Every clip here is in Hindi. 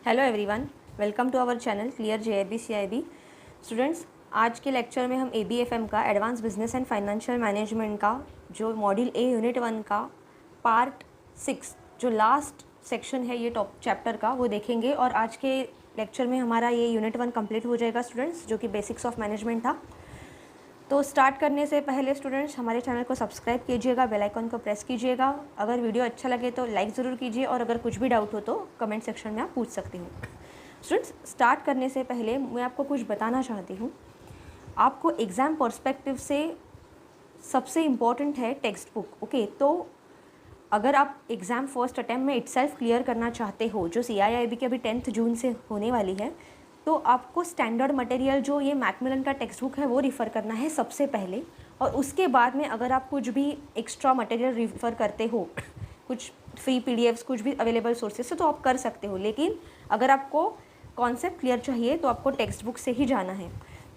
Hello everyone, welcome to our channel clear JIB CIB। Students, आज के लेक्चर में हम ABFM का advance business and financial management का जो मॉड्यूल A यूनिट 1 का पार्ट 6 जो लास्ट सेक्शन है ये टॉप चैप्टर का वो देखेंगे। और आज के लेक्चर में हमारा ये यूनिट 1 कंप्लीट हो जाएगा स्टूडेंट्स, जो कि बेसिक्स ऑफ मैनेजमेंट था। तो स्टार्ट करने से पहले स्टूडेंट्स हमारे चैनल को सब्सक्राइब कीजिएगा, बेल आइकन को प्रेस कीजिएगा। अगर वीडियो अच्छा लगे तो लाइक ज़रूर कीजिए और अगर कुछ भी डाउट हो तो कमेंट सेक्शन में आप पूछ सकते हो। स्टूडेंट्स, स्टार्ट करने से पहले मैं आपको कुछ बताना चाहती हूँ। आपको एग्ज़ाम पर्सपेक्टिव से सबसे इम्पॉर्टेंट है टेक्स्ट बुक। ओके, तो अगर आप एग्ज़ाम फर्स्ट अटैम्प्ट में इटसेल्फ क्लियर करना चाहते हो, जो CIIB की अभी 10 जून से होने वाली है, तो आपको स्टैंडर्ड मटेरियल जो ये मैकमिलन का टेक्स्ट बुक है वो रिफ़र करना है सबसे पहले। और उसके बाद में अगर आप कुछ भी एक्स्ट्रा मटेरियल रिफ़र करते हो, कुछ फ्री PDFs कुछ भी अवेलेबल सोर्सेस से, तो आप कर सकते हो। लेकिन अगर आपको कॉन्सेप्ट क्लियर चाहिए तो आपको टेक्स्ट बुक से ही जाना है।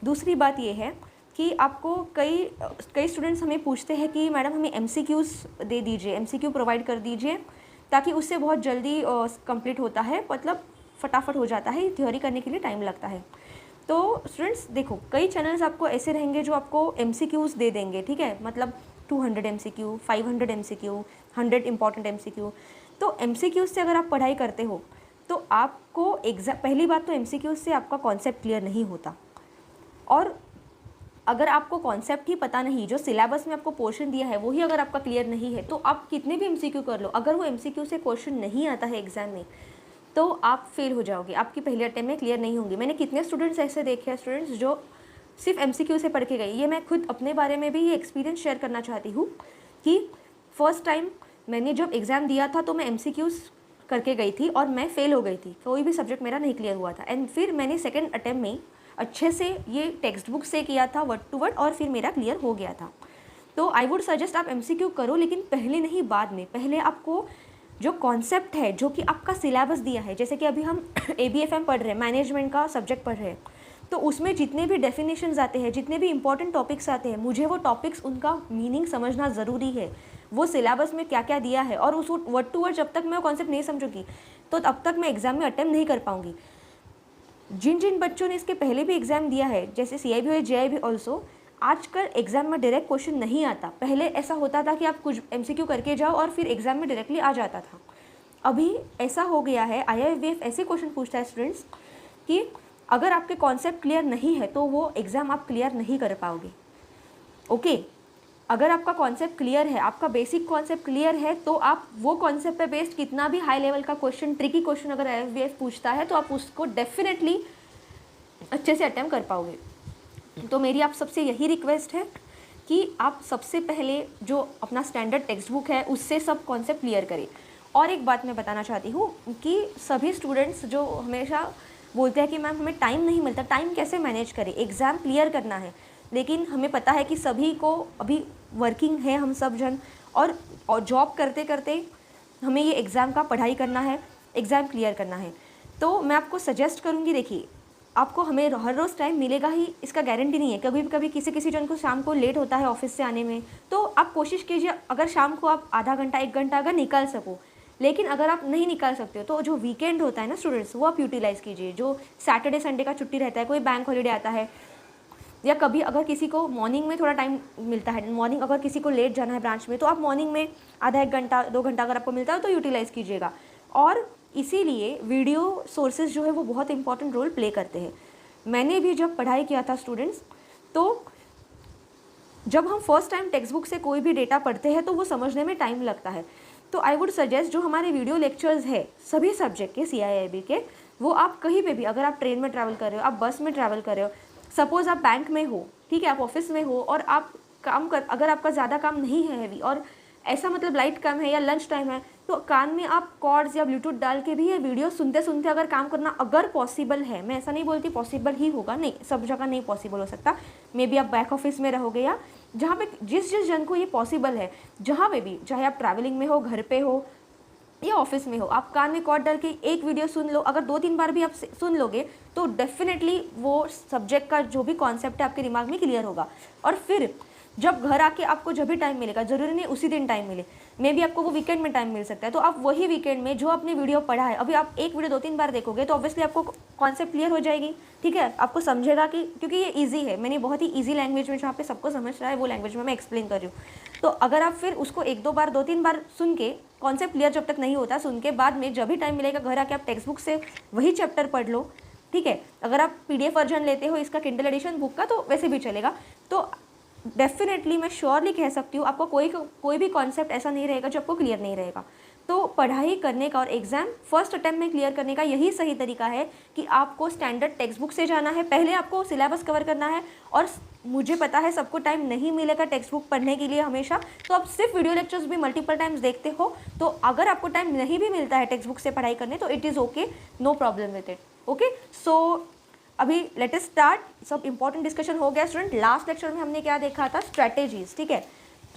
दूसरी बात ये है कि आपको कई स्टूडेंट्स हमें पूछते हैं कि मैडम हमें MCQs दे दीजिए, MCQ प्रोवाइड कर दीजिए, ताकि उससे बहुत जल्दी कंप्लीट होता है, मतलब फटाफट हो जाता है। थ्योरी करने के लिए टाइम लगता है। तो स्टूडेंट्स देखो, कई चैनल्स आपको ऐसे रहेंगे जो आपको MCQs दे देंगे, ठीक है, मतलब 200 MCQ, 500 MCQ, 100 इंपॉर्टेंट MCQ। तो MCQs से अगर आप पढ़ाई करते हो तो आपको पहली बात तो MCQs से आपका कॉन्सेप्ट क्लियर नहीं होता। और अगर आपको कॉन्सेप्ट ही पता नहीं, जो सिलेबस में आपको पोर्शन दिया है वही अगर आपका क्लियर नहीं है, तो आप कितने भी MCQ कर लो, अगर वो MCQ से क्वेश्चन नहीं आता है एग्जाम में, तो आप फेल हो जाओगे, आपकी पहले अटेम्प्ट में क्लियर नहीं होंगी। मैंने कितने स्टूडेंट्स ऐसे देखे हैं, स्टूडेंट्स जो सिर्फ MCQ से पढ़ के गए। ये मैं खुद अपने बारे में भी ये एक्सपीरियंस शेयर करना चाहती हूँ कि फर्स्ट टाइम मैंने जब एग्ज़ाम दिया था तो मैं MCQs करके गई थी और मैं फेल हो गई थी, कोई भी सब्जेक्ट मेरा नहीं क्लियर हुआ था। एंड फिर मैंने सेकेंड अटेम्प्ट में अच्छे से ये टेक्स्ट बुक से किया था, वर्ड टू वर्ड, और फिर मेरा क्लियर हो गया था। तो आई वुड सजेस्ट आप MCQ करो, लेकिन पहले नहीं बाद में। पहले आपको जो कॉन्सेप्ट है, जो कि आपका सिलेबस दिया है, जैसे कि अभी हम ABFM पढ़ रहे हैं, मैनेजमेंट का सब्जेक्ट पढ़ रहे हैं, तो उसमें जितने भी डेफिनेशंस आते हैं, जितने भी इंपॉर्टेंट टॉपिक्स आते हैं, मुझे वो टॉपिक्स उनका मीनिंग समझना ज़रूरी है। वो सिलेबस में क्या क्या दिया है, और उस वर्ड टू वर्ड जब तक मैं वो कॉन्सेप्ट नहीं समझूंगी तो तब तक मैं एग्ज़ाम में अटेम्प्ट नहीं कर पाऊंगी। जिन जिन बच्चों ने इसके पहले भी एग्ज़ाम दिया है, जैसे CIB और JIB ऑल्सो, आजकल एग्ज़ाम में डायरेक्ट क्वेश्चन नहीं आता। पहले ऐसा होता था कि आप कुछ MCQ करके जाओ और फिर एग्ज़ाम में डायरेक्टली आ जाता था। अभी ऐसा हो गया है, IIBF ऐसे क्वेश्चन पूछता है स्टूडेंट्स कि अगर आपके कॉन्सेप्ट क्लियर नहीं है तो वो एग्ज़ाम आप क्लियर नहीं कर पाओगे। ओके, अगर आपका कॉन्सेप्ट क्लियर है, आपका बेसिक कॉन्सेप्ट क्लियर है, तो आप वो कॉन्सेप्ट पे बेस्ड कितना भी हाई लेवल का क्वेश्चन, ट्रिकी क्वेश्चन अगर IIBF पूछता है तो आप उसको डेफिनेटली अच्छे से अटेम्प्ट कर पाओगे। तो मेरी आप सबसे यही रिक्वेस्ट है कि आप सबसे पहले जो अपना स्टैंडर्ड टेक्स्ट बुक है उससे सब कॉन्सेप्ट क्लियर करें। और एक बात मैं बताना चाहती हूँ कि सभी स्टूडेंट्स जो हमेशा बोलते हैं कि मैम हमें टाइम नहीं मिलता, टाइम कैसे मैनेज करें, एग्ज़ाम क्लियर करना है, लेकिन हमें पता है कि सभी को अभी वर्किंग है, हम सब जन, और जॉब करते करते हमें ये एग्ज़ाम का पढ़ाई करना है, एग्ज़ाम क्लियर करना है। तो मैं आपको सजेस्ट करूँगी, देखिए आपको हमें हर रोज़ टाइम मिलेगा ही इसका गारंटी नहीं है। कभी कभी किसी जन को शाम को लेट होता है ऑफिस से आने में, तो आप कोशिश कीजिए अगर शाम को आप आधा घंटा 1 घंटा अगर निकाल सको। लेकिन अगर आप नहीं निकाल सकते हो तो जो वीकेंड होता है ना स्टूडेंट्स, वो आप यूटिलाइज़ कीजिए। जो सैटरडे संडे का छुट्टी रहता है, कोई बैंक हॉलीडे आता है, या कभी अगर किसी को मॉर्निंग में थोड़ा टाइम मिलता है, मॉर्निंग अगर किसी को लेट जाना है ब्रांच में, तो आप मॉर्निंग में आधा 1 घंटा 2 घंटा अगर आपको मिलता है तो यूटिलाइज़ कीजिएगा। और इसीलिए वीडियो सोर्सेज जो है वो बहुत इंपॉर्टेंट रोल प्ले करते हैं। मैंने भी जब पढ़ाई किया था स्टूडेंट्स, तो जब हम फर्स्ट टाइम टेक्स्ट बुक से कोई भी डेटा पढ़ते हैं तो वो समझने में टाइम लगता है। तो आई वुड सजेस्ट जो हमारे वीडियो लेक्चर्स है सभी सब्जेक्ट के CIIB के, वो आप कहीं पे भी, अगर आप ट्रेन में ट्रैवल कर रहे हो, आप बस में ट्रैवल कर रहे हो, सपोज़ आप बैंक में हो, ठीक है, आप ऑफिस में हो और आप अगर आपका ज़्यादा काम नहीं है हैवी, और ऐसा मतलब लाइट काम है या लंच टाइम है, तो कान में आप कॉर्ड्स या ब्लूटूथ डाल के भी ये वीडियो सुनते सुनते अगर काम करना अगर पॉसिबल है, मैं ऐसा नहीं बोलती पॉसिबल ही होगा, नहीं, सब जगह नहीं पॉसिबल हो सकता। मे बी आप बैक ऑफिस में रहोगे या जहाँ पे जिस जन को ये पॉसिबल है, जहाँ पे भी, चाहे आप ट्रैवलिंग में हो, घर पे हो या ऑफिस में हो, आप कान में कॉर्ड डाल के एक वीडियो सुन लो। अगर 2-3 बार भी आप सुन लोगे तो डेफिनेटली वो सब्जेक्ट का जो भी कॉन्सेप्ट है आपके दिमाग में क्लियर होगा। और फिर जब घर आके आपको जब भी टाइम मिलेगा, ज़रूरी नहीं उसी दिन टाइम मिले, मे भी आपको वो वीकेंड में टाइम मिल सकता है, तो आप वही वीकेंड में जो आपने वीडियो पढ़ा है, अभी आप एक वीडियो 2-3 बार देखोगे तो ऑब्वियसली आपको कॉन्सेप्ट क्लियर हो जाएगी, ठीक है, आपको समझेगा कि क्योंकि ये ईजी है, मैंने बहुत ही ईजी लैंग्वेज में जहाँ पे सबको समझ रहा है वो लैंग्वेज में मैं एक्सप्लेन कर रही हूँ। तो अगर आप फिर उसको 1-2 बार 2-3 बार सुन के, कॉन्सेप्ट क्लियर जब तक नहीं होता, सुन के बाद में जब भी टाइम मिलेगा घर आके आप टेक्स्ट बुक से वही चैप्टर पढ़ लो, ठीक है। अगर आप PDF वर्जन लेते हो इसका किंडल एडिशन बुक का तो वैसे भी चलेगा। तो डेफिनेटली मैं श्योरली कह सकती हूँ आपको कोई भी कॉन्सेप्ट ऐसा नहीं रहेगा जो आपको क्लियर नहीं रहेगा। तो पढ़ाई करने का और एग्ज़ाम फर्स्ट अटेम्प्ट में क्लियर करने का यही सही तरीका है कि आपको स्टैंडर्ड टेक्स्ट बुक से जाना है, पहले आपको सिलेबस कवर करना है। और मुझे पता है सबको टाइम नहीं मिलेगा टेक्स्ट बुक पढ़ने के लिए हमेशा, तो आप सिर्फ वीडियो लेक्चर्स भी मल्टीपल टाइम्स देखते हो, तो अगर आपको टाइम नहीं भी मिलता है टेक्स्ट बुक से पढ़ाई करने तो it is okay, no problem with it. Okay, so अभी लेट अस स्टार्ट। सब इंपॉर्टेंट डिस्कशन हो गया स्टूडेंट। लास्ट लेक्चर में हमने क्या देखा था, स्ट्रैटेजीज, ठीक है।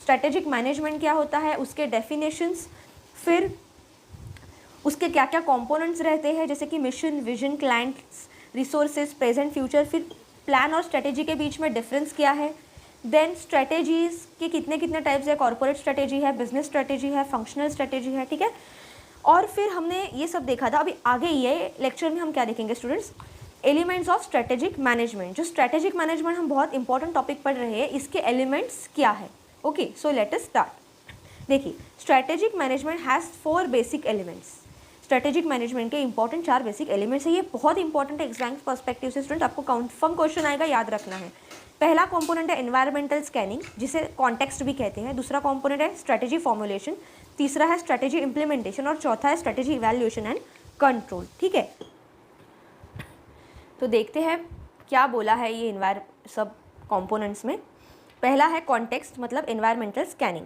स्ट्रैटेजिक मैनेजमेंट क्या होता है, उसके डेफिनेशंस, फिर उसके क्या क्या कंपोनेंट्स रहते हैं, जैसे कि mission, vision, clients, resources, present, future, फिर प्लान और स्ट्रैटेजी के बीच में डिफरेंस क्या है। देन स्ट्रैटेजीज के कितने कितने टाइप्स है, कॉर्पोरेट स्ट्रैटेजी है, बिजनेस स्ट्रैटेजी है, फंक्शनल स्ट्रैटेजी है, ठीक है। और फिर हमने ये सब देखा था। अभी आगे ये लेक्चर में हम क्या देखेंगे students, elements of strategic management. जो स्ट्रैटेजिक मैनेजमेंट हम बहुत इंपॉर्टेंट टॉपिक पढ़ रहे हैं, इसके एलिमेंट्स क्या है। Okay, so let us start. देखिए, strategic management has 4 basic elements. Strategic management के इंपॉर्टेंट 4 बेसिक एलिमेंट्स है। ये बहुत इंपॉर्टेंट है एग्जाम पर्सपेक्टिव से स्टूडेंट, आपको कंफर्म क्वेश्चन आएगा, याद रखना है। पहला कंपोनेंट है एनवायरमेंटल स्कैनिंग, जिसे कॉन्टेक्स्ट भी कहते हैं। दूसरा कंपोनेंट है स्ट्रैटेजी फॉर्मुलेशन, तीसरा है स्ट्रैटेजी इंप्लीमेंटेशन और चौथा है स्ट्रैटेजी इवैल्यूएशन एंड कंट्रोल, ठीक है। तो देखते हैं क्या बोला है ये सब कंपोनेंट्स में। पहला है कॉन्टेक्स्ट, मतलब environmental scanning.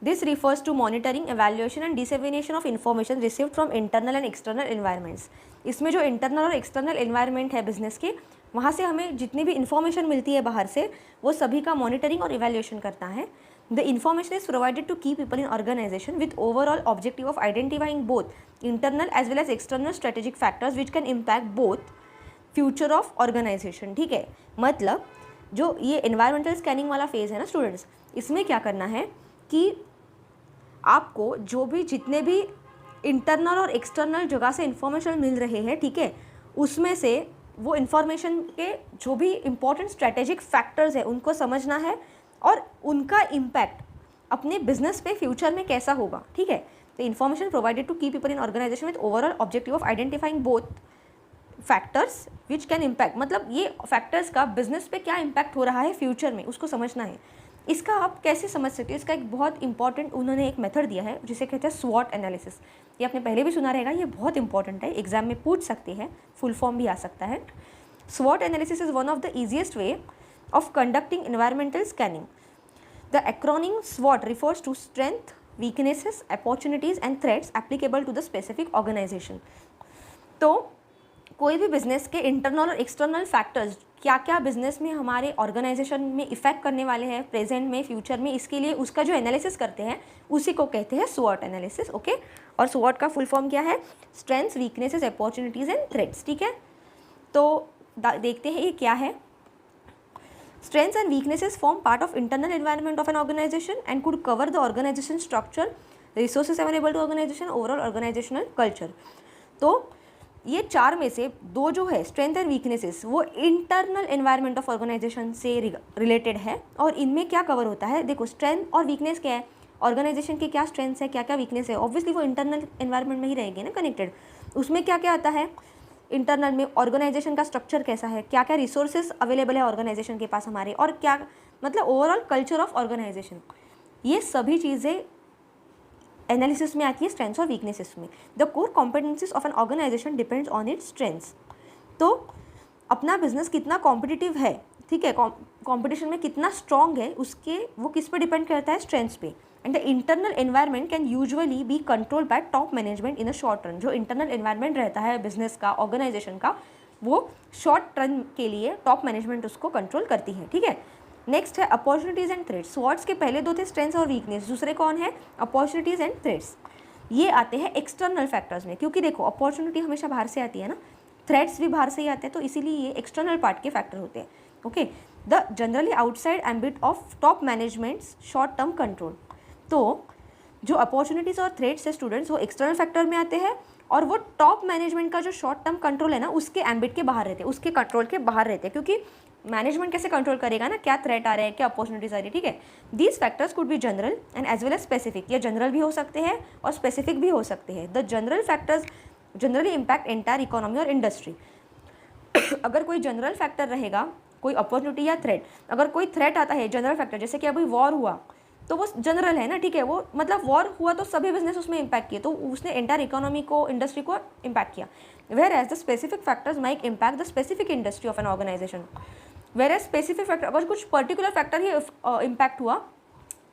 This refers to monitoring, evaluation and dissemination of information received from internal and external environments. इसमें जो इंटरनल और एक्सटर्नल एनवायरमेंट है बिजनेस के, वहाँ से हमें जितनी भी इन्फॉर्मेशन मिलती है बाहर से, वो सभी का मॉनिटरिंग और इवैल्यूएशन करता है। The information is provided to key people in organization with overall objective of identifying both internal as well as external strategic factors which can impact both future of organization, ठीक है। मतलब जो ये एनवायरमेंटल स्कैनिंग वाला फेज़ है ना स्टूडेंट्स, इसमें क्या करना है कि आपको जो भी जितने भी इंटरनल और एक्सटर्नल जगह से इन्फॉर्मेशन मिल रहे हैं, ठीक है, उसमें से वो इन्फॉर्मेशन के जो भी इंपॉर्टेंट स्ट्रैटेजिक फैक्टर्स है उनको समझना है और उनका इम्पैक्ट अपने बिजनेस पे फ्यूचर में कैसा होगा, ठीक है। तो information provided to key people in organization with overall objective of identifying both factors which can impact, मतलब ये फैक्टर्स का बिजनेस पे क्या इम्पैक्ट हो रहा है फ्यूचर में, उसको समझना है। इसका आप कैसे समझ सकते हो, इसका एक बहुत इंपॉर्टेंट उन्होंने एक मेथड दिया है जिसे कहते हैं स्वॉट एनालिसिस। ये आपने पहले भी सुना रहेगा, ये बहुत इंपॉर्टेंट है, एग्जाम में पूछ सकते हैं, फुल फॉर्म भी आ सकता है। स्वॉट analysis is one of the easiest way of conducting environmental scanning. The acronym SWOT refers to strength, weaknesses, opportunities and threats applicable to the specific organization। तो कोई भी बिजनेस के इंटरनल और एक्सटर्नल फैक्टर्स क्या क्या बिजनेस में हमारे ऑर्गेनाइजेशन में इफेक्ट करने वाले हैं प्रेजेंट में, फ्यूचर में, इसके लिए उसका जो एनालिसिस करते हैं उसी को कहते हैं स्वॉट एनालिसिस, ओके। और स्वॉट का फुल फॉर्म क्या है, strengths, weaknesses, opportunities and threats, ठीक है। तो देखते हैं ये क्या है। Strengths and weaknesses form part of internal environment of an organization and could cover the organization structure, resources available to organization, overall organizational culture। तो ये 4 में से 2 जो है स्ट्रेंथ एंड वीकनेसेस, वो इंटरनल एनवायरनमेंट ऑफ ऑर्गेनाइजेशन से रिलेटेड है। और इनमें क्या कवर होता है, देखो स्ट्रेंथ और वीकनेस क्या है, ऑर्गेनाइजेशन की क्या स्ट्रेंथ्स है, क्या क्या वीकनेस है, ऑब्वियसली वो इंटरनल एनवायरनमेंट में ही रहेंगे ना कनेक्टेड। उसमें क्या क्या आता है, इंटरनल में ऑर्गेनाइजेशन का स्ट्रक्चर कैसा है, क्या क्या रिसोर्सेज अवेलेबल है ऑर्गेनाइजेशन के पास हमारे, और क्या मतलब ओवरऑल कल्चर ऑफ ऑर्गेनाइजेशन, ये सभी चीज़ें एनालिसिस में आती है स्ट्रेंथ्स और वीकनेसेस में। The core competencies of an organization depends on its strengths. तो अपना बिजनेस कितना कॉम्पिटिटिव है, ठीक है, कॉम्पिटिशन में कितना स्ट्रॉन्ग है, उसके वो किस पे डिपेंड करता है, स्ट्रेंथ्स पे। And the internal environment can usually be control by top management in a short run. जो इंटरनल एनवायरनमेंट रहता है बिजनेस का, ऑर्गेनाइजेशन का, वो शॉर्ट रन के लिए टॉप मैनेजमेंट उसको कंट्रोल करती है, ठीक है। नेक्स्ट है अपॉर्चुनिटीज़ एंड थ्रेट्स। स्वॉट्स के पहले 2 थे स्ट्रेंथ्स और वीकनेस, दूसरे कौन है, अपॉर्चुनिटीज़ एंड थ्रेट्स। ये आते हैं एक्सटर्नल फैक्टर्स में, क्योंकि देखो अपॉर्चुनिटी हमेशा बाहर से आती है ना, थ्रेट्स भी बाहर से ही आते हैं, तो इसीलिए ये एक्सटर्नल पार्ट के फैक्टर होते हैं, okay. The generally outside ambit of top managements short term control. तो जो अपॉर्चुनिटीज़ और थ्रेट्स है स्टूडेंट्स वो एक्सटर्नल फैक्टर में आते हैं और वो टॉप मैनेजमेंट का जो शॉर्ट टर्म कंट्रोल है ना उसके एम्बिट के बाहर रहते हैं, उसके कंट्रोल के बाहर रहते हैं, क्योंकि मैनेजमेंट कैसे कंट्रोल करेगा ना क्या थ्रेट आ रहे हैं, क्या अपॉर्चुनिटीज आ रही है, ठीक है। These factors could be general and as well as specific, या जनरल भी हो सकते हैं और स्पेसिफिक भी हो सकते हैं। The general factors generally impact entire economy और इंडस्ट्री। अगर कोई जनरल फैक्टर रहेगा, कोई अपॉर्चुनिटी या थ्रेट, अगर कोई थ्रेट आता है जनरल फैक्टर, जैसे कि अभी वॉर हुआ तो वो जनरल है ना, ठीक है, वो मतलब वॉर हुआ तो सभी बिजनेस उसमें इम्पैक्ट किए, तो उसने एंटायर इकोनॉमी को, इंडस्ट्री को इम्पैक्ट किया। Whereas the specific factors might impact the specific industry of an organisation. Whereas specific factor, अगर कुछ पर्टिकुलर फैक्टर ही इम्पैक्ट हुआ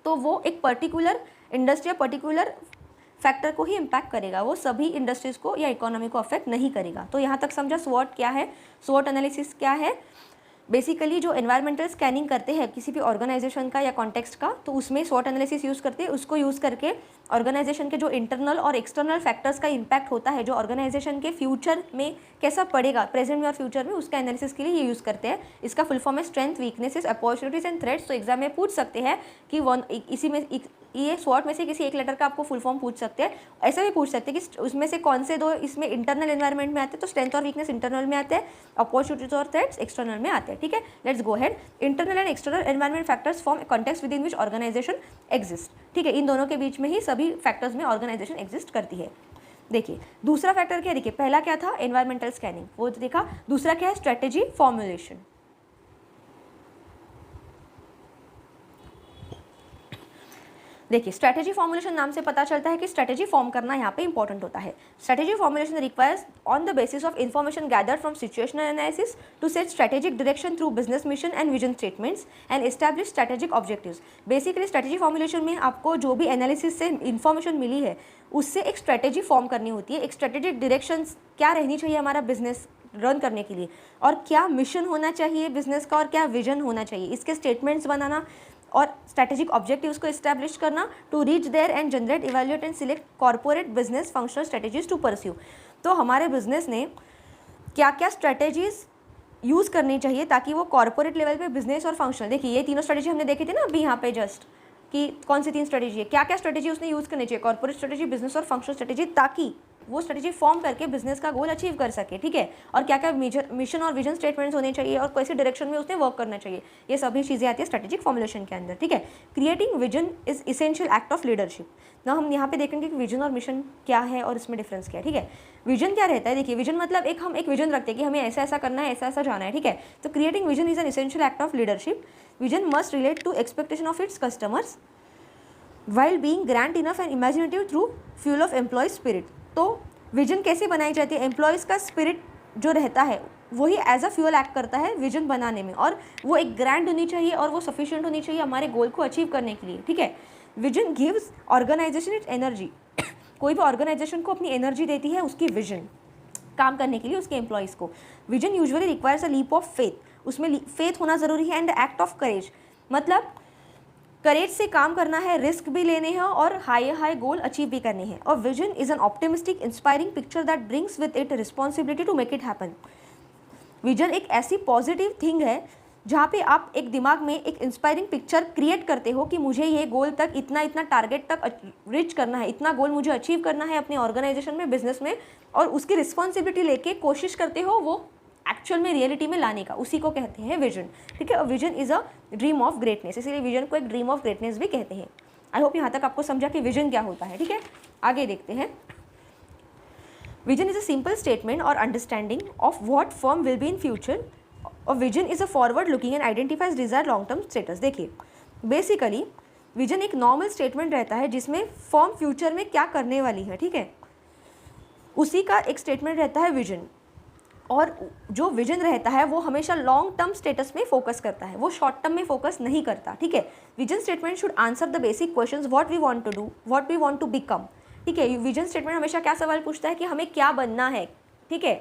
तो वो एक पर्टिकुलर इंडस्ट्री या पर्टिकुलर फैक्टर को ही इम्पैक्ट करेगा, वो सभी इंडस्ट्रीज को या इकोनॉमी को अफेक्ट नहीं करेगा। तो यहाँ तक समझा स्वॉट क्या है, स्वॉट एनालिसिस क्या है। बेसिकली जो एनवायरमेंटल स्कैनिंग करते हैं किसी भी ऑर्गेनाइजेशन का या कॉन्टेक्स्ट का, तो उसमें स्वॉट एनालिसिस यूज़ करते हैं। उसको यूज़ करके ऑर्गेनाइजेशन के जो इंटरनल और एक्सटर्नल फैक्टर्स का इम्पैक्ट होता है, जो ऑर्गेनाइजेशन के फ्यूचर में कैसा पड़ेगा, प्रेजेंट में और फ्यूचर में, उसका एनालिसिस के लिए ये यूज़ करते हैं। इसका फुल फॉर्म है strength, weaknesses, opportunities and threats. तो एग्जाम में पूछ सकते हैं कि इसी में ये स्वॉट में से किसी एक लेटर का आपको फुल फॉर्म पूछ सकते हैं। ऐसा भी पूछ सकते हैं कि उसमें से कौन से दो इसमें इंटरनल एनवायरनमेंट में आते हैं, तो स्ट्रेंथ और वीकनेस इंटरनल में आते हैं, अपॉर्चुनिटीज और थ्रेट्स एक्सटर्नल में आते हैं, ठीक है। Let's go ahead. Internal and external environment factors form context within which organisation exist, ठीक है। इन दोनों के बीच में ही सभी फैक्टर्स में ऑर्गेनाइजेशन एग्जिस्ट करती है। देखिए दूसरा फैक्टर क्या, देखिए पहला क्या था एनवायरमेंटल स्कैनिंग, वो देखा। दूसरा क्या है स्ट्रेटेजी फॉर्मुलेशन। देखिए स्ट्रैटेजी फॉर्मुलेशन नाम से पता चलता है कि स्ट्रैटेजी फॉर्म करना यहाँ पे इंपॉर्टेंट होता है। Strategy formulation requires on the basis of information gathered from situational analysis to set strategic direction through business mission and vision statements and establish strategic objectives. Basically strategy formulation में आपको जो भी एनालिसिस से इन्फॉर्मेशन मिली है उससे एक स्ट्रैटेजी फॉर्म करनी होती है, एक स्ट्रैटेजिक डायरेक्शन क्या रहनी चाहिए हमारा बिजनेस रन करने के लिए, और क्या मिशन होना चाहिए बिजनेस का, और क्या विजन होना चाहिए, इसके स्टेटमेंट्स बनाना और स्ट्रैटेजिक ऑब्जेक्टिव्स को एस्टैब्लिश करना to reach their end generate evaluate and select corporate business functional strategies to pursue. तो हमारे बिजनेस ने क्या क्या स्ट्रैटेजीज यूज़ करनी चाहिए ताकि वो कॉर्पोरेट लेवल पे बिजनेस और फंक्शनल, देखिए ये तीनों स्ट्रैटेजी हमने देखे थे ना अभी यहाँ पे जस्ट, कि कौन सी तीन स्ट्रैटेजी है, क्या क्या स्ट्रैटेजी उसने यूज़ करनी चाहिए, कॉर्पोरेट स्ट्रैटेजी, बिजनेस और फंक्शनल स्ट्रैटेजी, ताकि वो स्ट्रैटेजी फॉर्म करके बिजनेस का गोल अचीव कर सके, ठीक है। और क्या क्या मिशन और विजन स्टेटमेंट्स होने चाहिए और कैसे डायरेक्शन में उसने वर्क करना चाहिए, ये सभी चीज़ें आती है स्ट्रैटेजिक फॉर्मुलेशन के अंदर, ठीक है। Creating vision is essential act of leadership. ना हम यहाँ पे देखेंगे कि विजन और मिशन क्या है और इसमें डिफरेंस क्या है, ठीक है। विजन क्या रहता है, देखिए विजन मतलब हम एक विजन रखते हैं कि हमें ऐसा ऐसा करना है, ऐसा ऐसा जाना है, ठीक है। तो creating vision is an essential act of leadership. Vision must relate to expectation of its customers while being grand enough and imaginative through fuel of employ spirit. तो विजन कैसे बनाई जाती है, एम्प्लॉयज़ का स्पिरिट जो रहता है वही एज अ फ्यूल एक्ट करता है विजन बनाने में, और वो एक ग्रैंड होनी चाहिए और वो सफिशिएंट होनी चाहिए हमारे गोल को अचीव करने के लिए, ठीक है। Vision gives organisation its energy. कोई भी ऑर्गेनाइजेशन को अपनी एनर्जी देती है उसकी विजन काम करने के लिए उसके एम्प्लॉयज़ को। Vision usually requires a leap of faith, उसमें फेथ होना ज़रूरी है, एंड एक्ट ऑफ करेज, मतलब करेज से काम करना है, रिस्क भी लेने हैं और हाई गोल अचीव भी करने हैं। और vision is an optimistic inspiring picture that brings with it responsibility to make it happen. Vision एक ऐसी पॉजिटिव थिंग है जहाँ पे आप एक दिमाग में एक इंस्पायरिंग पिक्चर क्रिएट करते हो कि मुझे ये गोल तक इतना टारगेट तक रीच करना है, इतना गोल मुझे अचीव करना है अपने ऑर्गेनाइजेशन में, बिजनेस में, और उसकी रिस्पॉन्सिबिलिटी लेके कोशिश करते हो वो एक्चुअल में रियलिटी में लाने का, उसी को कहते हैं विजन, ठीक है। और vision is a dream of greatness, इसीलिए विजन को एक ड्रीम ऑफ ग्रेटनेस भी कहते हैं। आई होप यहाँ तक आपको समझा कि विजन क्या होता है, ठीक है। आगे देखते हैं। Vision is a simple statement और understanding of what firm will be in future, और vision is a forward looking and identifies desire long term status. देखिए बेसिकली विजन एक नॉर्मल स्टेटमेंट रहता है जिसमें फर्म फ्यूचर में क्या करने वाली है, ठीक है, उसी का एक स्टेटमेंट रहता है विजन। और जो विजन रहता है वो हमेशा लॉन्ग टर्म स्टेटस में फोकस करता है, वो शॉर्ट टर्म में फोकस नहीं करता, ठीक है। Vision statement should answer the basic questions what we want to do, what we want to become, ठीक है। विजन स्टेटमेंट हमेशा क्या सवाल पूछता है कि हमें क्या बनना है, ठीक है।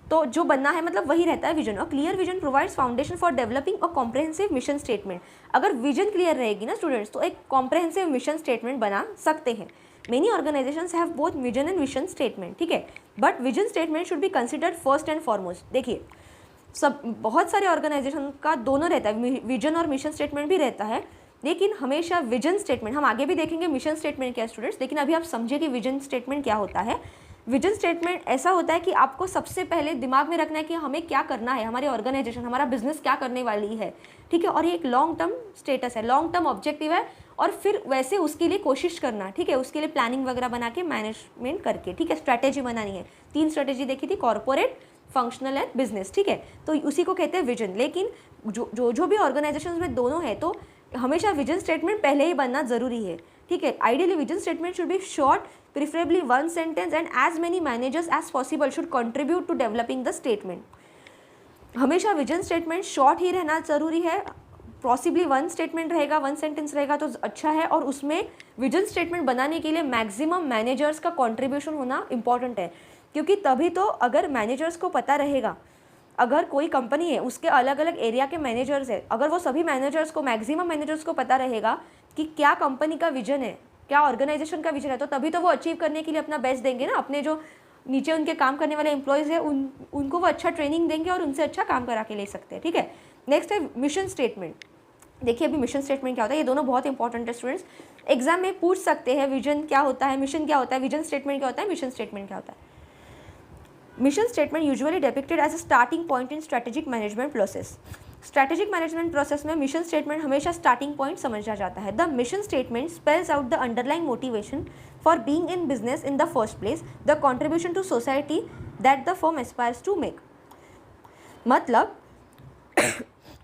तो जो बनना है मतलब वही रहता है विजन। और clear vision provides foundation for developing a comprehensive mission statement. अगर विजन क्लियर रहेगी ना स्टूडेंट्स तो एक कॉम्प्रहेंसिव मिशन स्टेटमेंट बना सकते हैं। Many organizations have both vision and mission statement, ठीक है, but vision statement should be considered first and foremost. देखिए बहुत सारे ऑर्गेनाइजेशन का दोनों रहता है, विजन और मिशन स्टेटमेंट भी रहता है, लेकिन हमेशा विजन स्टेटमेंट, हम आगे भी देखेंगे मिशन स्टेटमेंट क्या है स्टूडेंट्स, लेकिन अभी आप समझिए कि विजन स्टेटमेंट क्या होता है। विजन स्टेटमेंट ऐसा होता है कि आपको सबसे पहले दिमाग में रखना है कि हमें क्या करना है, हमारी ऑर्गेनाइजेशन, हमारा बिजनेस क्या करने वाली है, ठीक है। और ये एक लॉन्ग टर्म स्टेटस है, लॉन्ग टर्म ऑब्जेक्टिव है, और फिर वैसे उसके लिए कोशिश करना, ठीक है, उसके लिए प्लानिंग वगैरह बना के मैनेजमेंट करके, ठीक है, स्ट्रैटेजी बनानी है। 3 स्ट्रैटेजी देखी थी, कॉर्पोरेट, फंक्शनल एंड बिजनेस, ठीक है, तो उसी को कहते हैं विजन। लेकिन जो भी ऑर्गेनाइजेशन में दोनों है, तो हमेशा विजन स्टेटमेंट पहले ही बनना जरूरी है, ठीक है। Ideally vision statement should be short, preferably 1 sentence, and as many managers as possible should contribute to developing the statement. हमेशा विजन स्टेटमेंट शॉर्ट ही रहना जरूरी है, पॉसिबली 1 स्टेटमेंट रहेगा, 1 सेंटेंस रहेगा तो अच्छा है, और उसमें विजन स्टेटमेंट बनाने के लिए मैक्सिमम मैनेजर्स का कॉन्ट्रीब्यूशन होना इंपॉर्टेंट है, क्योंकि तभी तो अगर मैनेजर्स को पता रहेगा, अगर कोई कंपनी है उसके अलग अलग एरिया के मैनेजर्स है, अगर वो सभी मैनेजर्स को, मैक्सिमम मैनेजर्स को पता रहेगा कि क्या कंपनी का विजन है, क्या ऑर्गेनाइजेशन का विजन है, तो तभी तो वो अचीव करने के लिए अपना बेस्ट देंगे ना। अपने जो नीचे उनके काम करने वाले एम्प्लॉयज़ है उनको वो अच्छा ट्रेनिंग देंगे और उनसे अच्छा काम करा के ले सकते हैं, ठीक है। नेक्स्ट है मिशन स्टेटमेंट। देखिए अभी मिशन स्टेटमेंट क्या होता है, ये दोनों बहुत इंपॉर्टेंट है स्टूडेंट्स, एग्जाम में पूछ सकते हैं। विजन क्या होता है, मिशन क्या होता है, विजन स्टेटमेंट क्या होता है, मिशन स्टेटमेंट क्या होता है। Mission statement usually depicted as a starting point in strategic management process. Strategic management process में मिशन स्टेटमेंट हमेशा स्टार्टिंग पॉइंट समझा जाता है। The mission statement spells out the underlying motivation for being in business in the first place, the contribution to society that the firm aspires to make. मतलब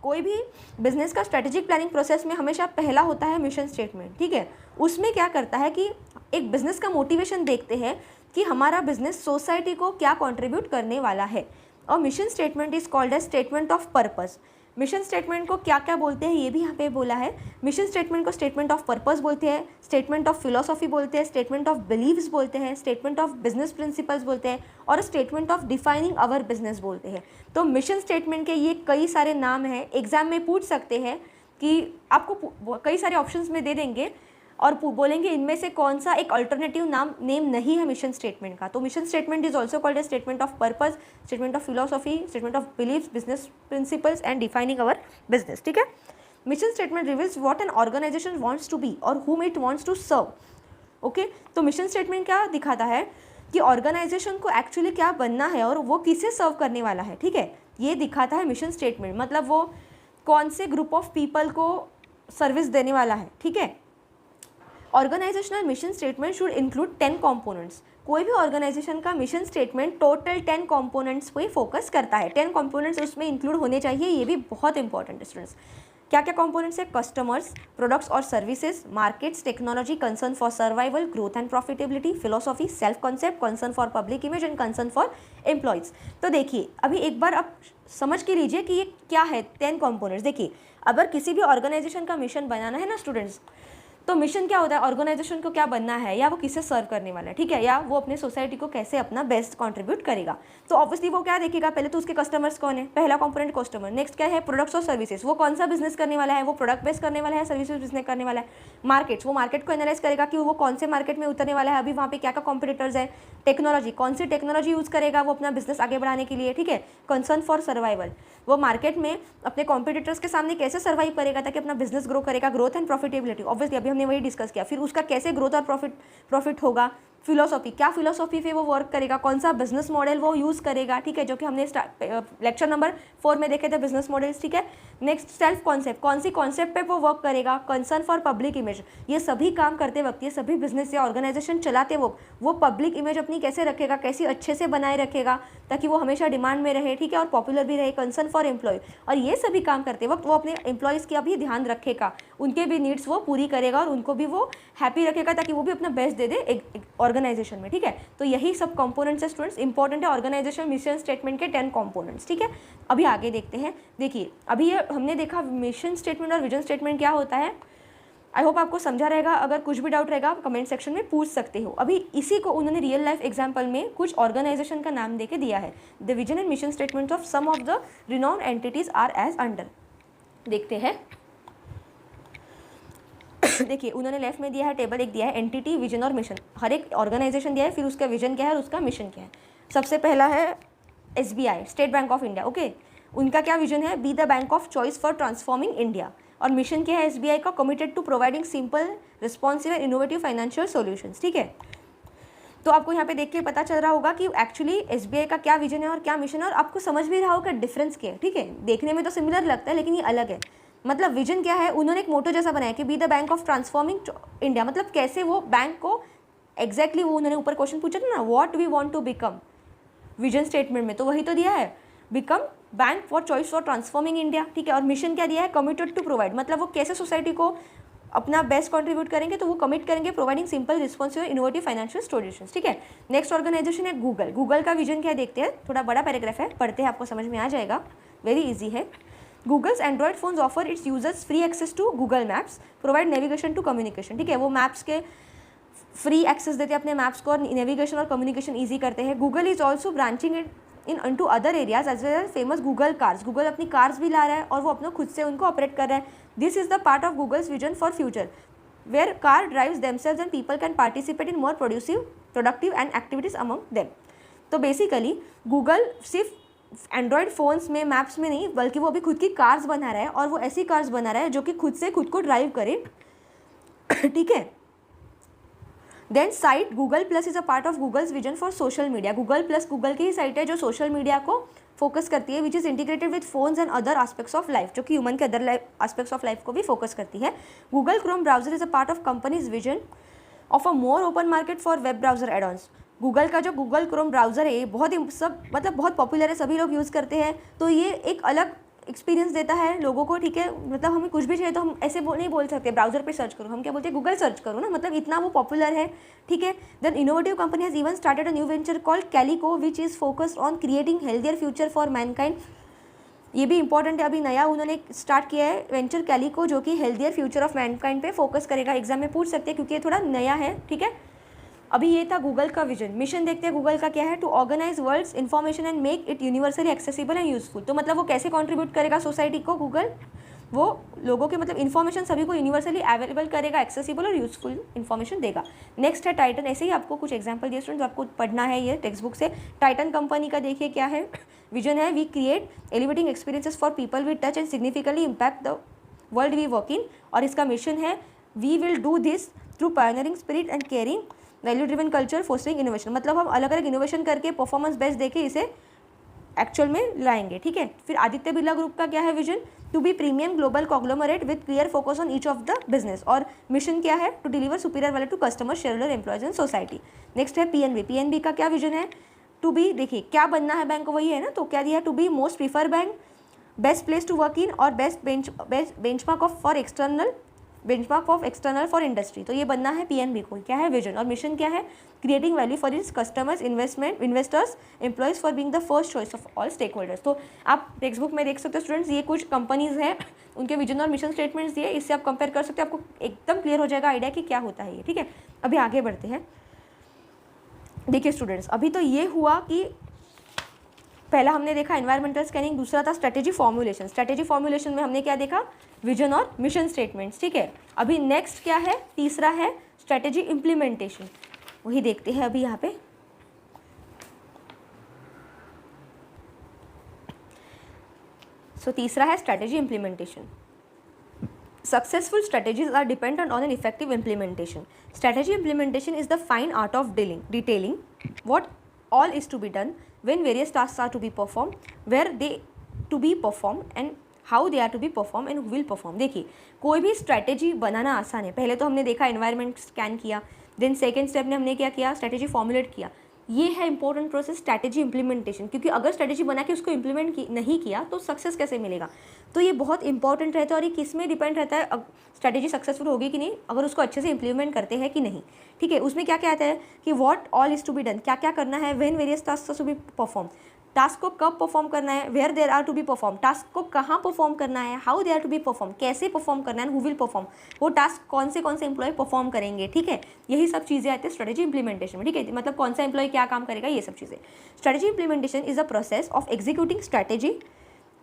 कोई भी बिजनेस का स्ट्रेटेजिक प्लानिंग प्रोसेस में हमेशा पहला होता है मिशन स्टेटमेंट, ठीक है। उसमें क्या करता है कि एक बिजनेस का मोटिवेशन देखते हैं कि हमारा बिजनेस सोसाइटी को क्या कंट्रीब्यूट करने वाला है। और mission statement is called as statement of purpose. Mission statement को क्या क्या बोलते हैं ये भी यहाँ पे बोला है। मिशन स्टेटमेंट को स्टेटमेंट ऑफ पर्पस बोलते हैं, स्टेटमेंट ऑफ फिलोसॉफी बोलते हैं, स्टेटमेंट ऑफ बिलीव्स बोलते हैं, स्टेटमेंट ऑफ बिजनेस प्रिंसिपल्स बोलते हैं, और statement of defining our business बोलते हैं। तो मिशन स्टेटमेंट के ये कई सारे नाम हैं, एग्जाम में पूछ सकते हैं कि आपको कई सारे ऑप्शंस में दे देंगे और बोलेंगे इनमें से कौन सा एक अल्टरनेटिव नेम नहीं है मिशन स्टेटमेंट का। तो mission statement is also called a statement of purpose, statement of philosophy, statement of beliefs, business principles and defining our business, ठीक है। Mission statement reveals what an organisation wants to be और whom it wants to serve, okay. तो मिशन स्टेटमेंट क्या दिखाता है कि ऑर्गेनाइजेशन को एक्चुअली क्या बनना है और वो किसे सर्व करने वाला है, ठीक है। ये दिखाता है मिशन स्टेटमेंट, मतलब वो कौन से ग्रुप ऑफ पीपल को सर्विस देने वाला है, ठीक है। Organisational mission statement should include 10 components. कोई भी ऑर्गेनाइजेशन का मिशन स्टेटमेंट टोटल 10 कंपोनेंट्स पे फोकस करता है। 10 कंपोनेंट्स उसमें इंक्लूड होने चाहिए, ये भी बहुत इंपॉर्टेंट है स्टूडेंट्स। क्या क्या कंपोनेंट्स है, कस्टमर्स, प्रोडक्ट्स और services, markets, technology, concern for survival, growth and profitability, philosophy, self concept, concern for public image and concern for employees. तो देखिए अभी एक बार आप समझ के लीजिए कि ये क्या है 10 कंपोनेंट्स। देखिए अगर किसी भी ऑर्गेनाइजेशन का मिशन बनाना है ना स्टूडेंट्स, तो मिशन क्या होता है, ऑर्गेनाइजेशन को क्या बनना है या वो किसे सर्व करने वाला है, ठीक है, या वो अपने सोसाइटी को कैसे अपना बेस्ट कंट्रीब्यूट करेगा। तो ऑब्वियसली वो क्या देखेगा, पहले तो उसके कस्टमर्स कौन है, पहला कंपोनेंट कस्टमर। नेक्स्ट क्या है, प्रोडक्ट्स और सर्विसेज, वो कौन सा बिजनेस करने वाला है, वो प्रोडक्ट बेस्ड करने वाला है, सर्विसेज बिजनेस करने वाला है। मार्केट्स, वो मार्केट को एनालाइज करेगा कि वो कौन से मार्केट में उतरने वाला है, अभी वहाँ पे क्या क्या कॉम्पिटिटर्स है। टेक्नोलॉजी, कौन सी टेक्नोलॉजी यूज़ करेगा वो अपना बिजनेस आगे बढ़ाने के लिए, ठीक है। कंसर्न फॉर सर्वाइवल, वो मार्केट में अपने कॉम्पिटिटर्स के सामने कैसे सर्वाइव करेगा ताकि अपना बिजनेस ग्रो करेगा। ग्रोथ एंड प्रॉफिटेबिलिटी, ऑब्वियसली अभी हमने वही डिस्कस किया। फिर उसका कैसे ग्रोथ और प्रॉफिट होगा। फिलोसॉफी, क्या फिलोसॉफी पे वो वर्क करेगा, कौन सा बिजनेस मॉडल वो यूज़ करेगा, ठीक है, जो कि हमने लेक्चर नंबर 4 में देखे थे बिजनेस मॉडल्स, ठीक है। नेक्स्ट सेल्फ कॉन्सेप्ट, कौन सी कॉन्सेप्ट पे वो वर्क करेगा। कंसर्न फॉर पब्लिक इमेज, ये सभी काम करते वक्त, ये सभी बिजनेस या ऑर्गेनाइजेशन चलाते वक्त वो पब्लिक इमेज अपनी कैसे रखेगा, कैसी अच्छे से बनाए रखेगा ताकि वो हमेशा डिमांड में रहे, ठीक है, और पॉपुलर भी रहे। कंसर्न फॉर एम्प्लॉय, और ये सभी काम करते वक्त वो अपने एम्प्लॉयज़ का भी ध्यान रखेगा, उनके भी नीड्स वो पूरी करेगा और उनको भी वो हैप्पी रखेगा ताकि वो भी अपना बेस्ट दे दे एक ऑर्गेनाइजेशन में, ठीक है। तो यही सब कंपोनेंट्स है स्टूडेंट्स, इंपॉर्टेंट है ऑर्गेनाइजेशन मिशन स्टेटमेंट के 10 कंपोनेंट्स, ठीक है। अभी आगे देखते हैं। देखिए अभी ये हमने देखा मिशन स्टेटमेंट और विजन स्टेटमेंट क्या होता है। आई होप आपको समझा रहेगा। अगर कुछ भी डाउट रहेगा आप कमेंट सेक्शन में पूछ सकते हो। अभी इसी को उन्होंने रियल लाइफ एग्जाम्पल में कुछ ऑर्गेनाइजेशन का नाम देके दिया है। The vision and mission statement of some of the renowned entities are as under. देखते हैं। देखिए उन्होंने लेफ्ट में दिया है टेबल, एक दिया है एंटिटी, विजन और मिशन। हर एक ऑर्गेनाइजेशन दिया है, फिर उसका विजन क्या है और उसका मिशन क्या है। सबसे पहला है SBI, State Bank of India, okay. उनका क्या विजन है, be the bank of choice for transforming India. और मिशन क्या है एसबीआई का, committed to providing simple responsive and innovative financial solutions, ठीक है। तो आपको यहाँ पे देख के पता चल रहा होगा कि एक्चुअली एसबीआई का क्या विजन है और क्या मिशन है, और आपको समझ भी रहा होगा डिफरेंस क्या है, ठीक है। देखने में तो सिमिलर लगता है लेकिन ये अलग है। मतलब विजन क्या है, उन्होंने एक मोटो जैसा बनाया कि B the bank of transforming India, मतलब कैसे वो बैंक को एग्जैक्टली वो उन्होंने ऊपर क्वेश्चन पूछा था ना, what we want to become, vision statement में तो वही तो दिया है, become bank for choice for transforming India, ठीक है। और मिशन क्या दिया है, कमिटेड टू प्रोवाइड, मतलब वो कैसे सोसाइटी को अपना बेस्ट कंट्रीब्यूट करेंगे, तो वो कमिट करेंगे providing simple responsive innovative financial solutions, ठीक है। नेक्स्ट ऑर्गेनाइजेशन है गूगल। गूगल का विजन क्या देखते हैं, थोड़ा बड़ा पैराग्राफ है, पढ़ते हैं आपको समझ में आ जाएगा, वेरी इजी है। Google's Android phones offer its users free access to Google Maps, provide navigation to communication, ठीक है। वो मैप्स के फ्री एक्सेस देते हैं अपने मैप्स को और नेविगेशन और कम्युनिकेशन ईजी करते हैं। Google is also branching it into other areas as well as famous Google cars. Google अपनी कार्स भी ला रहा है और वो अपना खुद से उनको ऑपरेट कर रहा है। This is the part of Google's vision for future where car drives themselves and people can participate in more productive and activities among them. तो बेसिकली गूगल सिर्फ एंड्रॉयड फ़ोन्स में मैप्स में नहीं, बल्कि वो अभी खुद की कार्स बना रहा है, और वो ऐसी कार्स बना रहा है जो कि खुद से खुद को ड्राइव करे, ठीक है। Then site Google Plus is a part of Google's vision for social media. Google Plus Google की ही साइट है जो सोशल मीडिया को फोकस करती है, which is integrated with phones and other aspects of life, जो कि ह्यूमन के अदर एस्पेक्ट्स ऑफ लाइफ को भी फोकस करती है। Google Chrome browser is a part of companies vision of a more open market for web browser add-ons. Google का जो गूगल क्रोम ब्राउजर है ये बहुत ही सब मतलब बहुत पॉपुलर है, सभी लोग यूज़ करते हैं, तो ये एक अलग एक्सपीरियंस देता है लोगों को, ठीक है। मतलब हमें कुछ भी चाहिए तो हम ऐसे नहीं बोल सकते ब्राउजर पे सर्च करो, हम क्या बोलते हैं गूगल सर्च करो ना, मतलब इतना वो पॉपुलर है, ठीक है। Then innovative company has even started a new venture called Calico which is focused on creating healthier future for mankind. ये भी इंपॉर्टेंट है, अभी नया उन्होंने स्टार्ट किया है वेंचर कैलिको, जो कि हेल्थियर फ्यूचर ऑफ मैनकाइंड पे फोकस करेगा। एग्जाम में पूछ सकते हैं क्योंकि ये थोड़ा नया है, ठीक है। अभी ये था गूगल का विजन। मिशन देखते हैं गूगल का क्या है, to organise world's information and make it universally accessible and useful. तो मतलब वो कैसे कंट्रीब्यूट करेगा सोसाइटी को, गूगल वो लोगों के मतलब इन्फॉर्मेशन सभी को यूनिवर्सली अवेलेबल करेगा, एक्सेसिबल और यूजफुल इन्फॉर्मेशन देगा। नेक्स्ट है टाइटन। ऐसे ही आपको कुछ एग्जाम्पल दिए स्टूडेंट्स, आपको पढ़ना है ये टेक्स्ट बुक से। टाइटन कंपनी का देखिए क्या है विजन है, we create elevating experiences for people we touch and significantly impact the world we work in. और इसका मिशन है we will do this through pioneering spirit and caring value driven culture fostering innovation. मतलब हम अलग अलग इनोवेशन करके परफॉर्मेंस बेस्ड देके इसे एक्चुअल में लाएंगे, ठीक है। फिर आदित्य बिरला ग्रुप का क्या है vision, to be premium global conglomerate with clear focus on each of the business. और मिशन क्या है, to deliver superior value to customer, shareholder, employees and society. Next है पीएनबी। पीएनबी का क्या विजन है, टू बी, देखिए क्या बनना है बैंक को, वही है ना, तो क्या दिया, to be most prefer bank, best place to work in और best benchmark of for external benchmark of external for industry. तो ये बनना है पीएनबी को, क्या है विजन। और मिशन क्या है, creating value for its customers, investors, employees for being the first choice of all stake holders. तो आप टेक्स्ट बुक में देख सकते हो स्टूडेंट्स, ये कुछ कंपनीज हैं, उनके विजन और मिशन स्टेटमेंट्स दिए, इससे आप कंपेयर कर सकते हो, आपको एकदम क्लियर हो जाएगा आइडिया कि क्या होता है ये, ठीक है। अभी आगे बढ़ते हैं। देखिए स्टूडेंट्स, अभी तो ये हुआ कि पहला हमने देखा एनवायरमेंटल स्कैनिंग, दूसरा था स्ट्रेटेजी फॉर्मुलेशन। स्ट्रेटेजी फॉर्मुलेशन में हमने क्या देखा, विजन और मिशन स्टेटमेंट्स, ठीक है। अभी नेक्स्ट क्या है, तीसरा है स्ट्रेटेजी इम्प्लीमेंटेशन, वही देखते हैं अभी यहाँ पे। तीसरा है strategy implementation. Successful strategies are dependent on an effective implementation. Strategy implementation is the fine art of detailing what all is to be done, when various tasks are to be performed, where they to be performed and how they are to be performed and who will perform. देखिए कोई भी स्ट्रैटेजी बनाना आसान है। पहले तो हमने देखा एनवायरनमेंट स्कैन किया, देन सेकेंड स्टेप में हमने क्या किया, स्ट्रैटेजी फॉर्मुलेट किया। ये है इंपॉर्टेंट प्रोसेस स्ट्रैटेजी इंप्लीमेंटेशन, क्योंकि अगर स्ट्रैटेजी बना के उसको इंप्लीमेंट नहीं किया तो सक्सेस कैसे मिलेगा। तो ये बहुत इंपॉर्टेंट रहता है और ये किस में डिपेंड रहता है, स्ट्रैटेजी सक्सेसफुल होगी कि नहीं, अगर उसको अच्छे से इंप्लीमेंट करते हैं कि नहीं, ठीक है। उसमें क्या क्या आता है कि what all is to be done, क्या क्या करना है, when various task to be perform, task को कब परफॉर्म करना है, where there are to be perform, task को कहाँ परफॉर्म करना है, how they are to be perform, कैसे परफॉर्म करना है, हु विल परफॉर्म, वो टास्क कौन से एम्प्लॉय परफॉर्म करेंगे, ठीक है। यही सब चीज़ें आती है स्ट्रेटेजी इंप्लीमेंटेशन में, ठीक है। मतलब कौन सा एम्प्लॉय क्या काम करेगा, ये सब चीज़ें। Strategy implementation is a process of executing strategy,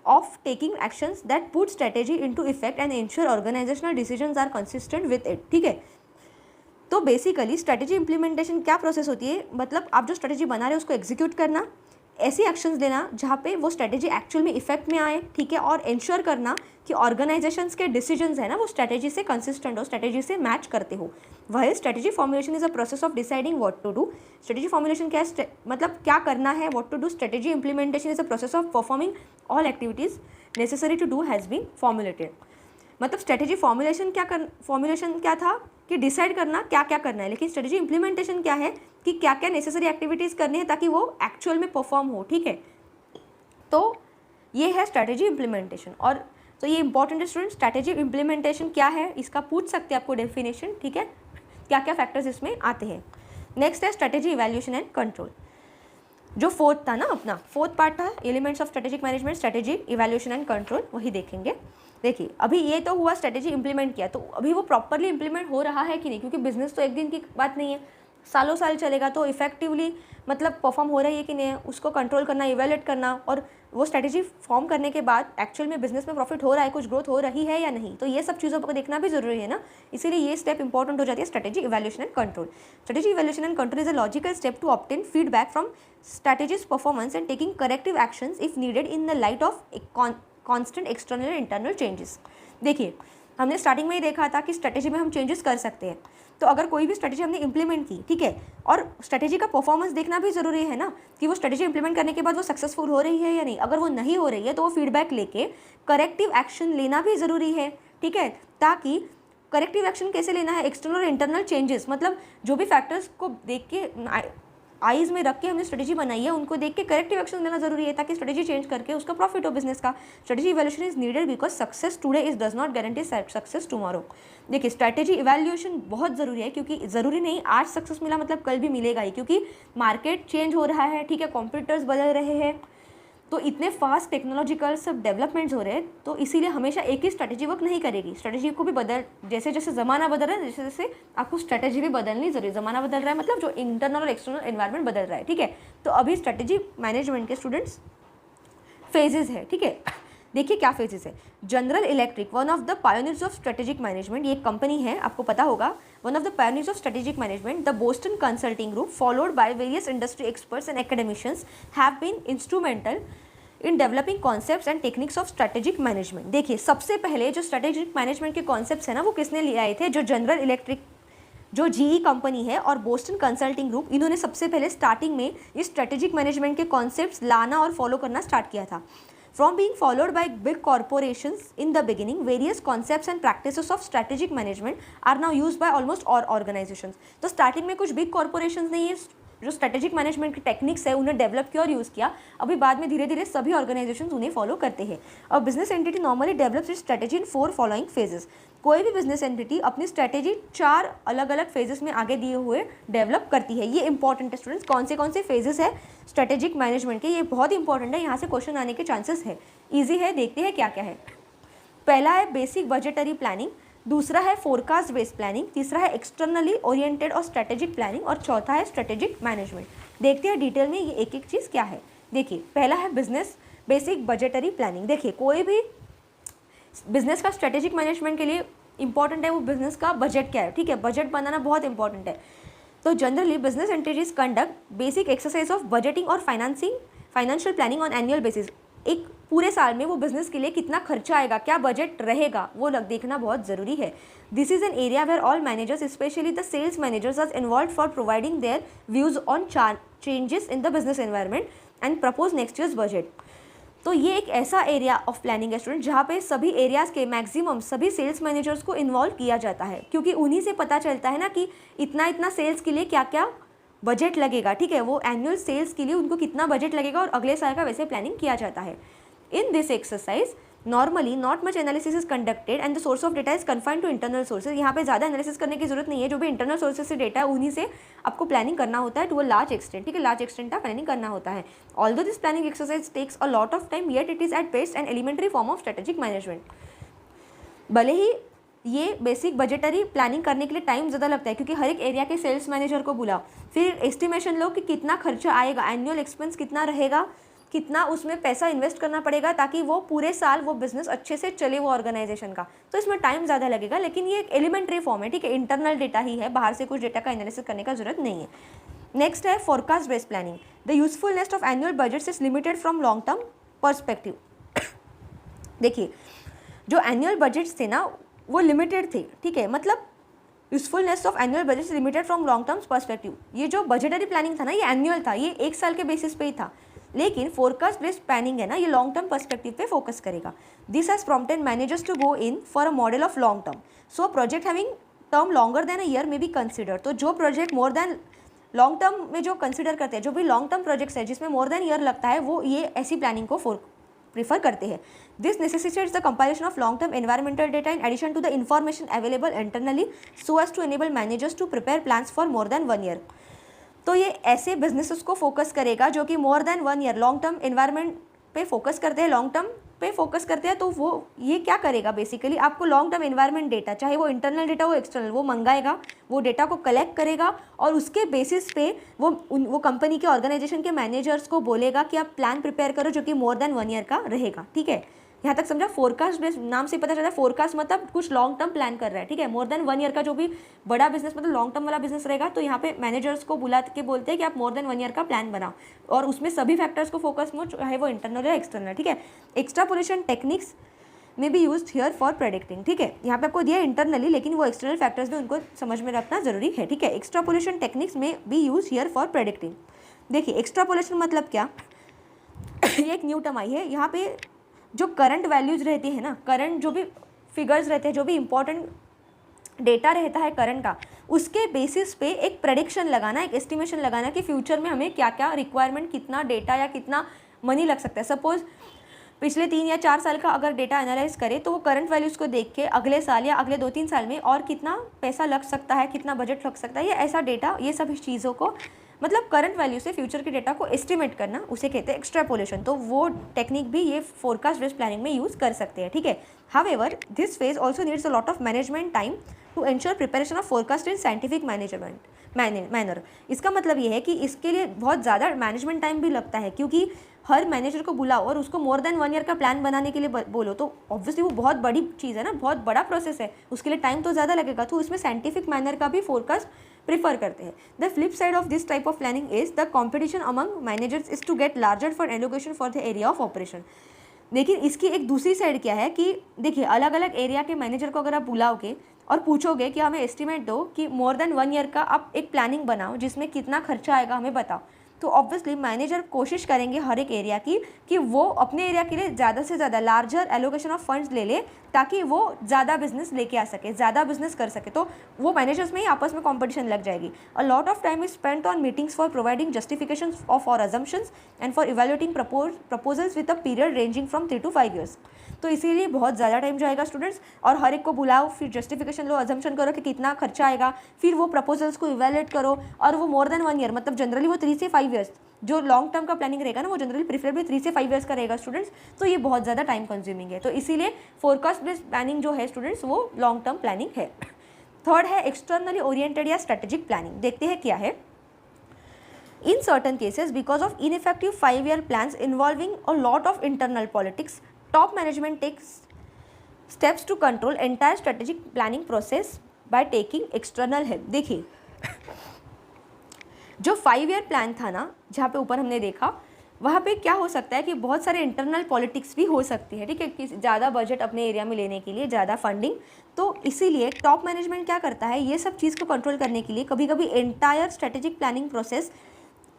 of taking actions that put strategy into effect and ensure organisational decisions are consistent with it, ठीक है। तो बेसिकली स्ट्रेटेजी इंप्लीमेंटेशन क्या प्रोसेस होती है, मतलब आप जो स्ट्रेटेजी बना रहे हो उसको एग्जीक्यूट करना, ऐसी एक्शंस लेना जहाँ पे वो स्ट्रेटेजी एक्चुअल में इफेक्ट में आए, ठीक है, और इंश्योर करना कि ऑर्गेनाइजेशंस के डिसीजंस है ना वो स्ट्रेटेजी से कंसिस्टेंट हो, स्ट्रेटेजी से मैच करते हो। वह strategy formulation is a process of deciding what to do. Strategy formulation क्या है, मतलब क्या करना है, what to do. Strategy implementation is a process of performing all activities necessary to do has been formulated. मतलब स्ट्रेटेजी फॉर्मुलेशन क्या था कि डिसाइड करना क्या क्या करना है, लेकिन स्ट्रेटेजी इंप्लीमेंटेशन क्या है कि क्या क्या नेसेसरी एक्टिविटीज़ करनी है ताकि वो एक्चुअल में परफॉर्म हो, ठीक है। तो ये है स्ट्रेटेजी इंप्लीमेंटेशन। और तो ये इंपॉर्टेंट है स्टूडेंट, स्ट्रेटेजी इंप्लीमेंटेशन क्या है इसका पूछ सकते हैं आपको डेफिनेशन, ठीक है, क्या क्या फैक्टर्स इसमें आते हैं। नेक्स्ट है स्ट्रेटेजी इवैल्यूएशन एंड कंट्रोल। जो फोर्थ था ना, अपना फोर्थ पार्ट था elements of strategic management, strategy evaluation and control, वही देखेंगे। देखिए अभी ये तो हुआ स्ट्रेटेजी इंप्लीमेंट किया, तो अभी वो प्रॉपरली इंप्लीमेंट हो रहा है कि नहीं, क्योंकि बिजनेस तो एक दिन की बात नहीं है, सालों साल चलेगा। तो इफेक्टिवली मतलब परफॉर्म हो रही है कि नहीं, उसको कंट्रोल करना, इवेल्युएट करना, और वो स्ट्रेटेजी फॉर्म करने के बाद एक्चुअल में बिजनेस में प्रॉफिट हो रहा है, कुछ ग्रोथ हो रही है या नहीं, तो ये सब चीज़ों को देखना भी जरूरी है ना। इसीलिए ये स्टेप इंपॉर्टेंट हो जाती है, strategy evaluation and control. Strategy evaluation and control is a logical step to obtain feedback from strategies performance and taking corrective actions if needed in the light of constant external and internal changes. देखिए हमने स्टार्टिंग में ही देखा था कि स्ट्रेटेजी में हम चेंजेस कर सकते हैं। तो अगर कोई भी स्ट्रेटेजी हमने इंप्लीमेंट की, ठीक है, और स्ट्रेटेजी का परफॉर्मेंस देखना भी जरूरी है ना कि वो स्ट्रेटेजी इंप्लीमेंट करने के बाद वो सक्सेसफुल हो रही है या नहीं। अगर वो नहीं हो रही है तो वो फीडबैक लेके करेक्टिव एक्शन लेना भी ज़रूरी है, ठीक है। ताकि करेक्टिव एक्शन कैसे लेना है, एक्सटर्नल और इंटरनल चेंजेस, मतलब जो भी फैक्टर्स को देख के आइज़ में रख के हमने स्ट्रेटेजी बनाई है उनको देख के करेक्टिव एक्शन लेना जरूरी है, ताकि स्ट्रेटेजी चेंज करके उसका प्रॉफिट हो बिजनेस का। Strategy evaluation is needed because success today is does not guarantee success tomorrow. देखिए स्ट्रेटेजी इवैल्यूएशन बहुत ज़रूरी है, क्योंकि ज़रूरी नहीं आज सक्सेस मिला मतलब कल भी मिलेगा ही, क्योंकि मार्केट चेंज हो रहा है, ठीक है, कॉम्पिटिटर्स बदल रहे हैं, तो इतने फास्ट टेक्नोलॉजिकल सब डेवलपमेंट्स हो रहे हैं, तो इसीलिए हमेशा एक ही स्ट्रेटेजी वर्क नहीं करेगी। स्ट्रेटेजी को भी जैसे जैसे ज़माना बदल रहा है, जैसे जैसे आपको स्ट्रेटेजी भी बदलनी जरूरी। ज़माना बदल रहा है मतलब जो इंटरनल और एक्सटर्नल एनवायरनमेंट बदल रहा है, ठीक है। तो अभी स्ट्रेटेजी मैनेजमेंट के स्टूडेंट्स फेजेस है, ठीक है। देखिए क्या फेजेस है। General Electric, one of the pioneers of strategic management, ये एक कंपनी है, आपको पता होगा, one of the pioneers of strategic management. The Boston Consulting Group followed by various industry experts and academicians have been instrumental in developing concepts and techniques of strategic management. देखिए सबसे पहले जो स्ट्रेटेजिक मैनेजमेंट के कॉन्सेप्ट्स है ना वो किसने ले आए थे, जो जनरल इलेक्ट्रिक, जो जीई कंपनी है और बोस्टन कंसल्टिंग ग्रुप, इन्होंने सबसे पहले स्टार्टिंग में इस स्ट्रेटेजिक मैनेजमेंट के कॉन्सेप्ट्स लाना और फॉलो करना स्टार्ट किया था। From being followed by big corporations in the beginning, various concepts and practices of strategic management are now used by almost all organisations. तो स्टार्टिंग में कुछ बिग कॉर्पोरेशंस ने ये जो स्ट्रेटेजिक मैनेजमेंट की टेक्निक्स है उन्हें डेवलप किया और यूज़ किया। अभी बाद में धीरे धीरे सभी ऑर्गेनाइजेशंस उन्हें फॉलो करते हैं। और business entity normally develops it's strategy in 4 following phases. कोई भी बिजनेस एंटिटी अपनी स्ट्रेटेजी 4 अलग अलग फेजेस में आगे दिए हुए डेवलप करती है। ये इंपॉर्टेंट है स्टूडेंट्स, कौन से फेजेस है स्ट्रेटेजिक मैनेजमेंट के, ये बहुत इंपॉर्टेंट है, यहाँ से क्वेश्चन आने के चांसेस है। ईजी है, देखते हैं क्या क्या है। पहला है बेसिक बजटरी प्लानिंग, दूसरा है फोरकास्ट बेस्ड प्लानिंग, तीसरा है एक्सटर्नली ओरिएंटेड और स्ट्रेटेजिक प्लानिंग, और चौथा है स्ट्रेटेजिक मैनेजमेंट। देखते हैं डिटेल में ये एक एक चीज़ क्या है। देखिए पहला है बिजनेस बेसिक बजटरी प्लानिंग। देखिए कोई भी बिजनेस का स्ट्रेटेजिक मैनेजमेंट के लिए इंपॉर्टेंट है वो बिजनेस का बजट क्या है, ठीक है, बजट बनाना बहुत इंपॉर्टेंट है। तो generally business entities conduct basic exercise of budgeting और financial planning on annual basis. एक पूरे साल में वो बिजनेस के लिए कितना खर्चा आएगा, क्या बजट रहेगा, वो देखना बहुत ज़रूरी है। This is an area where all managers specially the sales managers are involve for providing their views on changes in the business environment and propose next year's budget. तो ये एक ऐसा एरिया ऑफ प्लानिंग है स्टूडेंट जहाँ पे सभी एरियाज़ के मैक्सिमम सभी सेल्स मैनेजर्स को इन्वॉल्व किया जाता है, क्योंकि उन्हीं से पता चलता है ना कि इतना सेल्स के लिए क्या क्या बजट लगेगा, ठीक है, वो एनुअल सेल्स के लिए उनको कितना बजट लगेगा और अगले साल का वैसे प्लानिंग किया जाता है। In this exercise, normally not much analysis is conducted and the source of data is confined to internal sources. यहाँ पे ज़्यादा एनालिसिस करने की जरूरत नहीं है, जो भी इंटरनल सोर्सेज से डेटा है उन्हीं से आपको प्लानिंग करना होता है टू अ लार्ज एक्सटेंट, ठीक है, लार्ज एक्सटेंट का प्लानिंग करना होता है। Although this planning exercise takes a lot of time yet it is at best an elementary form of strategic management. भले ही ये बेसिक बजटरी प्लानिंग करने के लिए टाइम ज़्यादा लगता है, क्योंकि हर एक एरिया के सेल्स मैनेजर को बुला, फिर एस्टिमेशन लो कि कितना खर्चा आएगा, एनुअल एक्सपेंस कितना रहेगा, कितना उसमें पैसा इन्वेस्ट करना पड़ेगा ताकि वो पूरे साल वो बिजनेस अच्छे से चले वो ऑर्गेनाइजेशन का, तो इसमें टाइम ज़्यादा लगेगा। लेकिन ये एक एलिमेंट्री फॉर्म है, ठीक है, इंटरनल डेटा ही है, बाहर से कुछ डेटा का एनालिसिस करने का जरूरत नहीं है। नेक्स्ट है forecast based planning. The usefulness of annual budgets is limited from long term perspective. देखिए जो एनुअल बजट्स थे ना वो लिमिटेड थे, ठीक है, मतलब usefulness of annual budget limited from long term perspective. ये जो बजटरी प्लानिंग था ना ये एनुअल था, ये एक साल के बेसिस पे ही था, लेकिन फोरकास्ट बेस्ड प्लानिंग है ना ये लॉन्ग टर्म पर्सपेक्टिव पे फोकस करेगा। This has prompted managers to go in for a model of long term, so project having term longer than a year may be consider. तो जो project more than long term में जो कंसिडर करते हैं, जो भी लॉन्ग टर्म प्रोजेक्ट्स है जिसमें मोर देन ईयर लगता है, वो ये ऐसी प्लानिंग को प्रीफर करते हैं। This necessitates the compilation of long term environmental data in addition to the information available internally so as to enable managers to prepare plans for more than 1 year. तो ये ऐसे बिजनेसेस को फोकस करेगा जो कि more than 1 year long term environment पे फोकस करते हैं, लॉन्ग टर्म पे फोकस करते हैं। तो वो ये क्या करेगा, बेसिकली आपको लॉन्ग टर्म एनवायरमेंट डेटा, चाहे वो इंटरनल डेटा हो एक्सटर्नल, वो मंगाएगा, वो डेटा को कलेक्ट करेगा और उसके बेसिस पे वो कंपनी के ऑर्गेनाइजेशन के मैनेजर्स को बोलेगा कि आप प्लान प्रिपेयर करो जो कि मोर देन 1 ईयर का रहेगा, ठीक है। यहाँ तक समझा। फोरकास्ट बेस्ड नाम से पता चला है फोरकास्ट मतलब कुछ लॉन्ग टर्म प्लान कर रहा है, ठीक है। मोर देन 1 ईयर का जो भी बड़ा बिजनेस मतलब लॉन्ग टर्म वाला बिजनेस रहेगा, तो यहाँ पे मैनेजर्स को बुला के बोलते हैं कि आप मोर देन 1 ईयर का प्लान बनाओ और उसमें सभी फैक्टर्स को फोकस में, चाहे वो इंटरनल या एक्सटर्नल, ठीक है। एक्सट्रापोलेशन टेक्निक्स में B use here for predicting, ठीक है। यहाँ पे आपको दिया इंटरनली, लेकिन वो एक्सटर्नल फैक्टर्स भी उनको समझ में रखना जरूरी है, ठीक है। एक्सट्रापोलेशन टेक्निक्स में B use here for predicting. देखिए एक्सट्रापोलेशन मतलब क्या, ये एक न्यू टर्म आई है। यहाँ पे जो करंट वैल्यूज रहती है ना, करंट जो भी फिगर्स रहते हैं, जो भी इंपॉर्टेंट डेटा रहता है करंट का, उसके बेसिस पे एक प्रेडिक्शन लगाना, एक एस्टिमेशन लगाना कि फ्यूचर में हमें क्या क्या रिक्वायरमेंट, कितना डेटा या कितना मनी लग सकता है। सपोज पिछले 3 या 4 साल का अगर डेटा एनालाइज करें तो वो करंट वैल्यूज़ को देख के अगले साल या अगले 2-3 साल में और कितना पैसा लग सकता है, कितना बजट लग सकता है, ये ऐसा डेटा, ये सब चीज़ों को मतलब करंट वैल्यू से फ्यूचर के डेटा को एस्टिमेट करना, उसे कहते हैं एक्सट्रापोलेशन। तो वो टेक्निक भी ये फोरकास्ट बेस्ड प्लानिंग में यूज़ कर सकते हैं, ठीक है। However this phase also needs a lot of management time to ensure preparation of forecast in scientific manner. इसका मतलब ये है कि इसके लिए बहुत ज़्यादा मैनेजमेंट टाइम भी लगता है, क्योंकि हर मैनेजर को बुलाओ और उसको मोर देन 1 ईयर का प्लान बनाने के लिए बोलो तो ऑब्वियसली वो बहुत बड़ी चीज़ है ना, बहुत बड़ा प्रोसेस है, उसके लिए टाइम तो ज़्यादा लगेगा। तो इसमें साइंटिफिक मैनर का भी फोरकास्ट प्रीफर करते हैं। The flip side of this type of planning is the competition among managers is to get larger for allocation for the area of operation. लेकिन इसकी एक दूसरी साइड क्या है कि देखिए अलग अलग एरिया के मैनेजर को अगर आप बुलाओगे और पूछोगे कि हमें एस्टिमेट दो कि मोर देन 1 ईयर का आप एक प्लानिंग बनाओ जिसमें कितना खर्चा आएगा हमें बताओ, तो ऑब्वियसली मैनेजर कोशिश करेंगे हर एक एरिया की कि वो अपने एरिया के लिए ज़्यादा से ज़्यादा लार्जर एलोकेशन ऑफ फंड्स ले ले ताकि वो ज़्यादा बिजनेस लेके आ सके, ज़्यादा बिजनेस कर सके। तो वो मैनेजर्स में ही आपस में कंपटीशन लग जाएगी। A lot of time is spent on meetings for providing justification of और assumptions and for evaluating proposals with a period ranging from 3 to 5 years. तो इसीलिए बहुत ज़्यादा टाइम जाएगा स्टूडेंट्स, और हर एक को बुलाओ, फिर जस्टिफिकेशन लो, अजम्पशन करो कि कितना खर्चा आएगा, फिर वो प्रपोजल्स को इवेल्युएट करो, और वो मोर देन 1 ईयर मतलब जनरली वो 3 से 5 ईयर्स, जो लॉन्ग टर्म का प्लानिंग रहेगा ना वो जनरली प्रिफरेबली 3 से 5 ईयर्स का रहेगा स्टूडेंट्स। तो ये बहुत ज़्यादा टाइम कंज्यूमिंग है, तो इसीलिए फोरकास्ट बेस्ड प्लानिंग जो है स्टूडेंट्स वो लॉन्ग टर्म प्लानिंग है। थर्ड है एक्सटर्नली ओरिएंटेड या स्ट्रेटेजिक प्लानिंग। देखते हैं क्या है। In certain cases, because of ineffective 5-year plans involving a lot of internal politics, top management takes steps to control entire strategic planning process by taking external help। देखिए जो 5-year प्लान था ना, जहाँ पे ऊपर हमने देखा, वहाँ पे क्या हो सकता है कि बहुत सारे इंटरनल पॉलिटिक्स भी हो सकती है, ठीक है, कि ज़्यादा बजट अपने एरिया में लेने के लिए, ज़्यादा फंडिंग। तो इसीलिए टॉप मैनेजमेंट क्या करता है, ये सब चीज़ को कंट्रोल करने के लिए कभी कभी एंटायर स्ट्रेटेजिक प्लानिंग प्रोसेस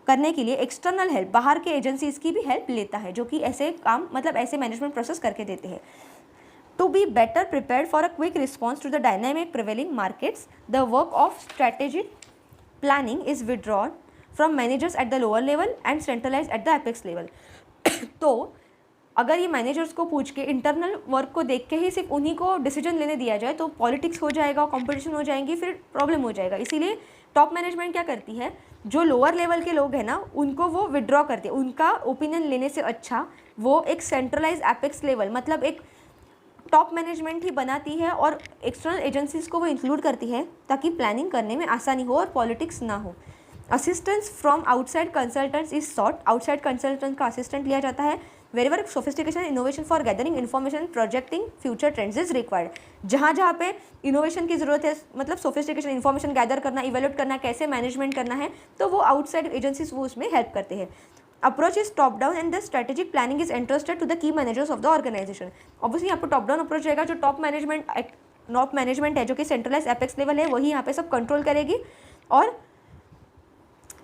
करने के लिए एक्सटर्नल हेल्प, बाहर के एजेंसीज की भी हेल्प लेता है, जो कि ऐसे काम मतलब ऐसे मैनेजमेंट प्रोसेस करके देते हैं। To be better prepared for a quick response to the dynamic prevailing markets, the work of strategic planning is withdrawn from managers at the lower level and centralise at the apex level. तो अगर ये मैनेजर्स को पूछ के इंटरनल वर्क को देख के ही सिर्फ उन्हीं को डिसीजन लेने दिया जाए तो पॉलिटिक्स हो जाएगा, कंपटीशन हो जाएंगी, फिर प्रॉब्लम हो जाएगा। इसीलिए टॉप मैनेजमेंट क्या करती है, जो लोअर लेवल के लोग हैं ना उनको वो विड्रॉ करती है, उनका ओपिनियन लेने से अच्छा वो एक सेंट्रलाइज एपेक्स लेवल मतलब एक टॉप मैनेजमेंट ही बनाती है और एक्सटर्नल एजेंसीज को वो इंक्लूड करती है ताकि प्लानिंग करने में आसानी हो और पॉलिटिक्स ना हो। Assistance from outside consultants is sought, outside consultant का असिस्टेंट लिया जाता है wherever sophistication innovation for gathering information projecting future trends is required. जहाँ जहाँ पे इनोवेशन की जरूरत है, मतलब सोफिस्टिकेशन इन्फॉर्मेशन गैदर करना, इवेल्यूट करना, कैसे मैनेजमेंट करना है, तो वो आउटसाइड एजेंसीज वो उसमें हेल्प करते हैं। Approach is top down and the strategic planning is interested to the key managers of the organisation. Obviously यहाँ पर टॉप डाउन अप्रोच रहेगा, जो टॉप मैनेजमेंट है, जो कि सेंट्रलाइज एपेक्स लेवल है, वही यहाँ पे सब कंट्रोल करेगी और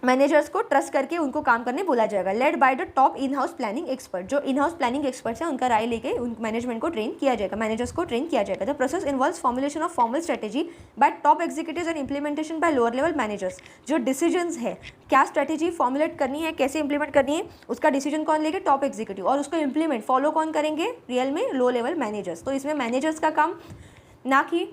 मैनेजर्स को ट्रस्ट करके उनको काम करने बोला जाएगा। Led by the top in house planning expert, जो इन हाउस प्लानिंग एक्सपर्ट्स हैं उनका राय लेके उन मैनेजमेंट को ट्रेन किया जाएगा, मैनेजर्स को ट्रेन किया जाएगा। The process involves formulation of formal strategy bye top executives and implementation by lower level managers. जो डिसीजंस है, क्या स्ट्रेटेजी फॉर्मुलेट करनी है, कैसे इंप्लीमेंट करनी है, उसका डिसीजन कौन लेंगे? Top executive. और उसको इंप्लीमेंट फॉलो कौन करेंगे? रियल में लो लेवल मैनेजर्स। तो इसमें मैनेजर्स का काम ना कि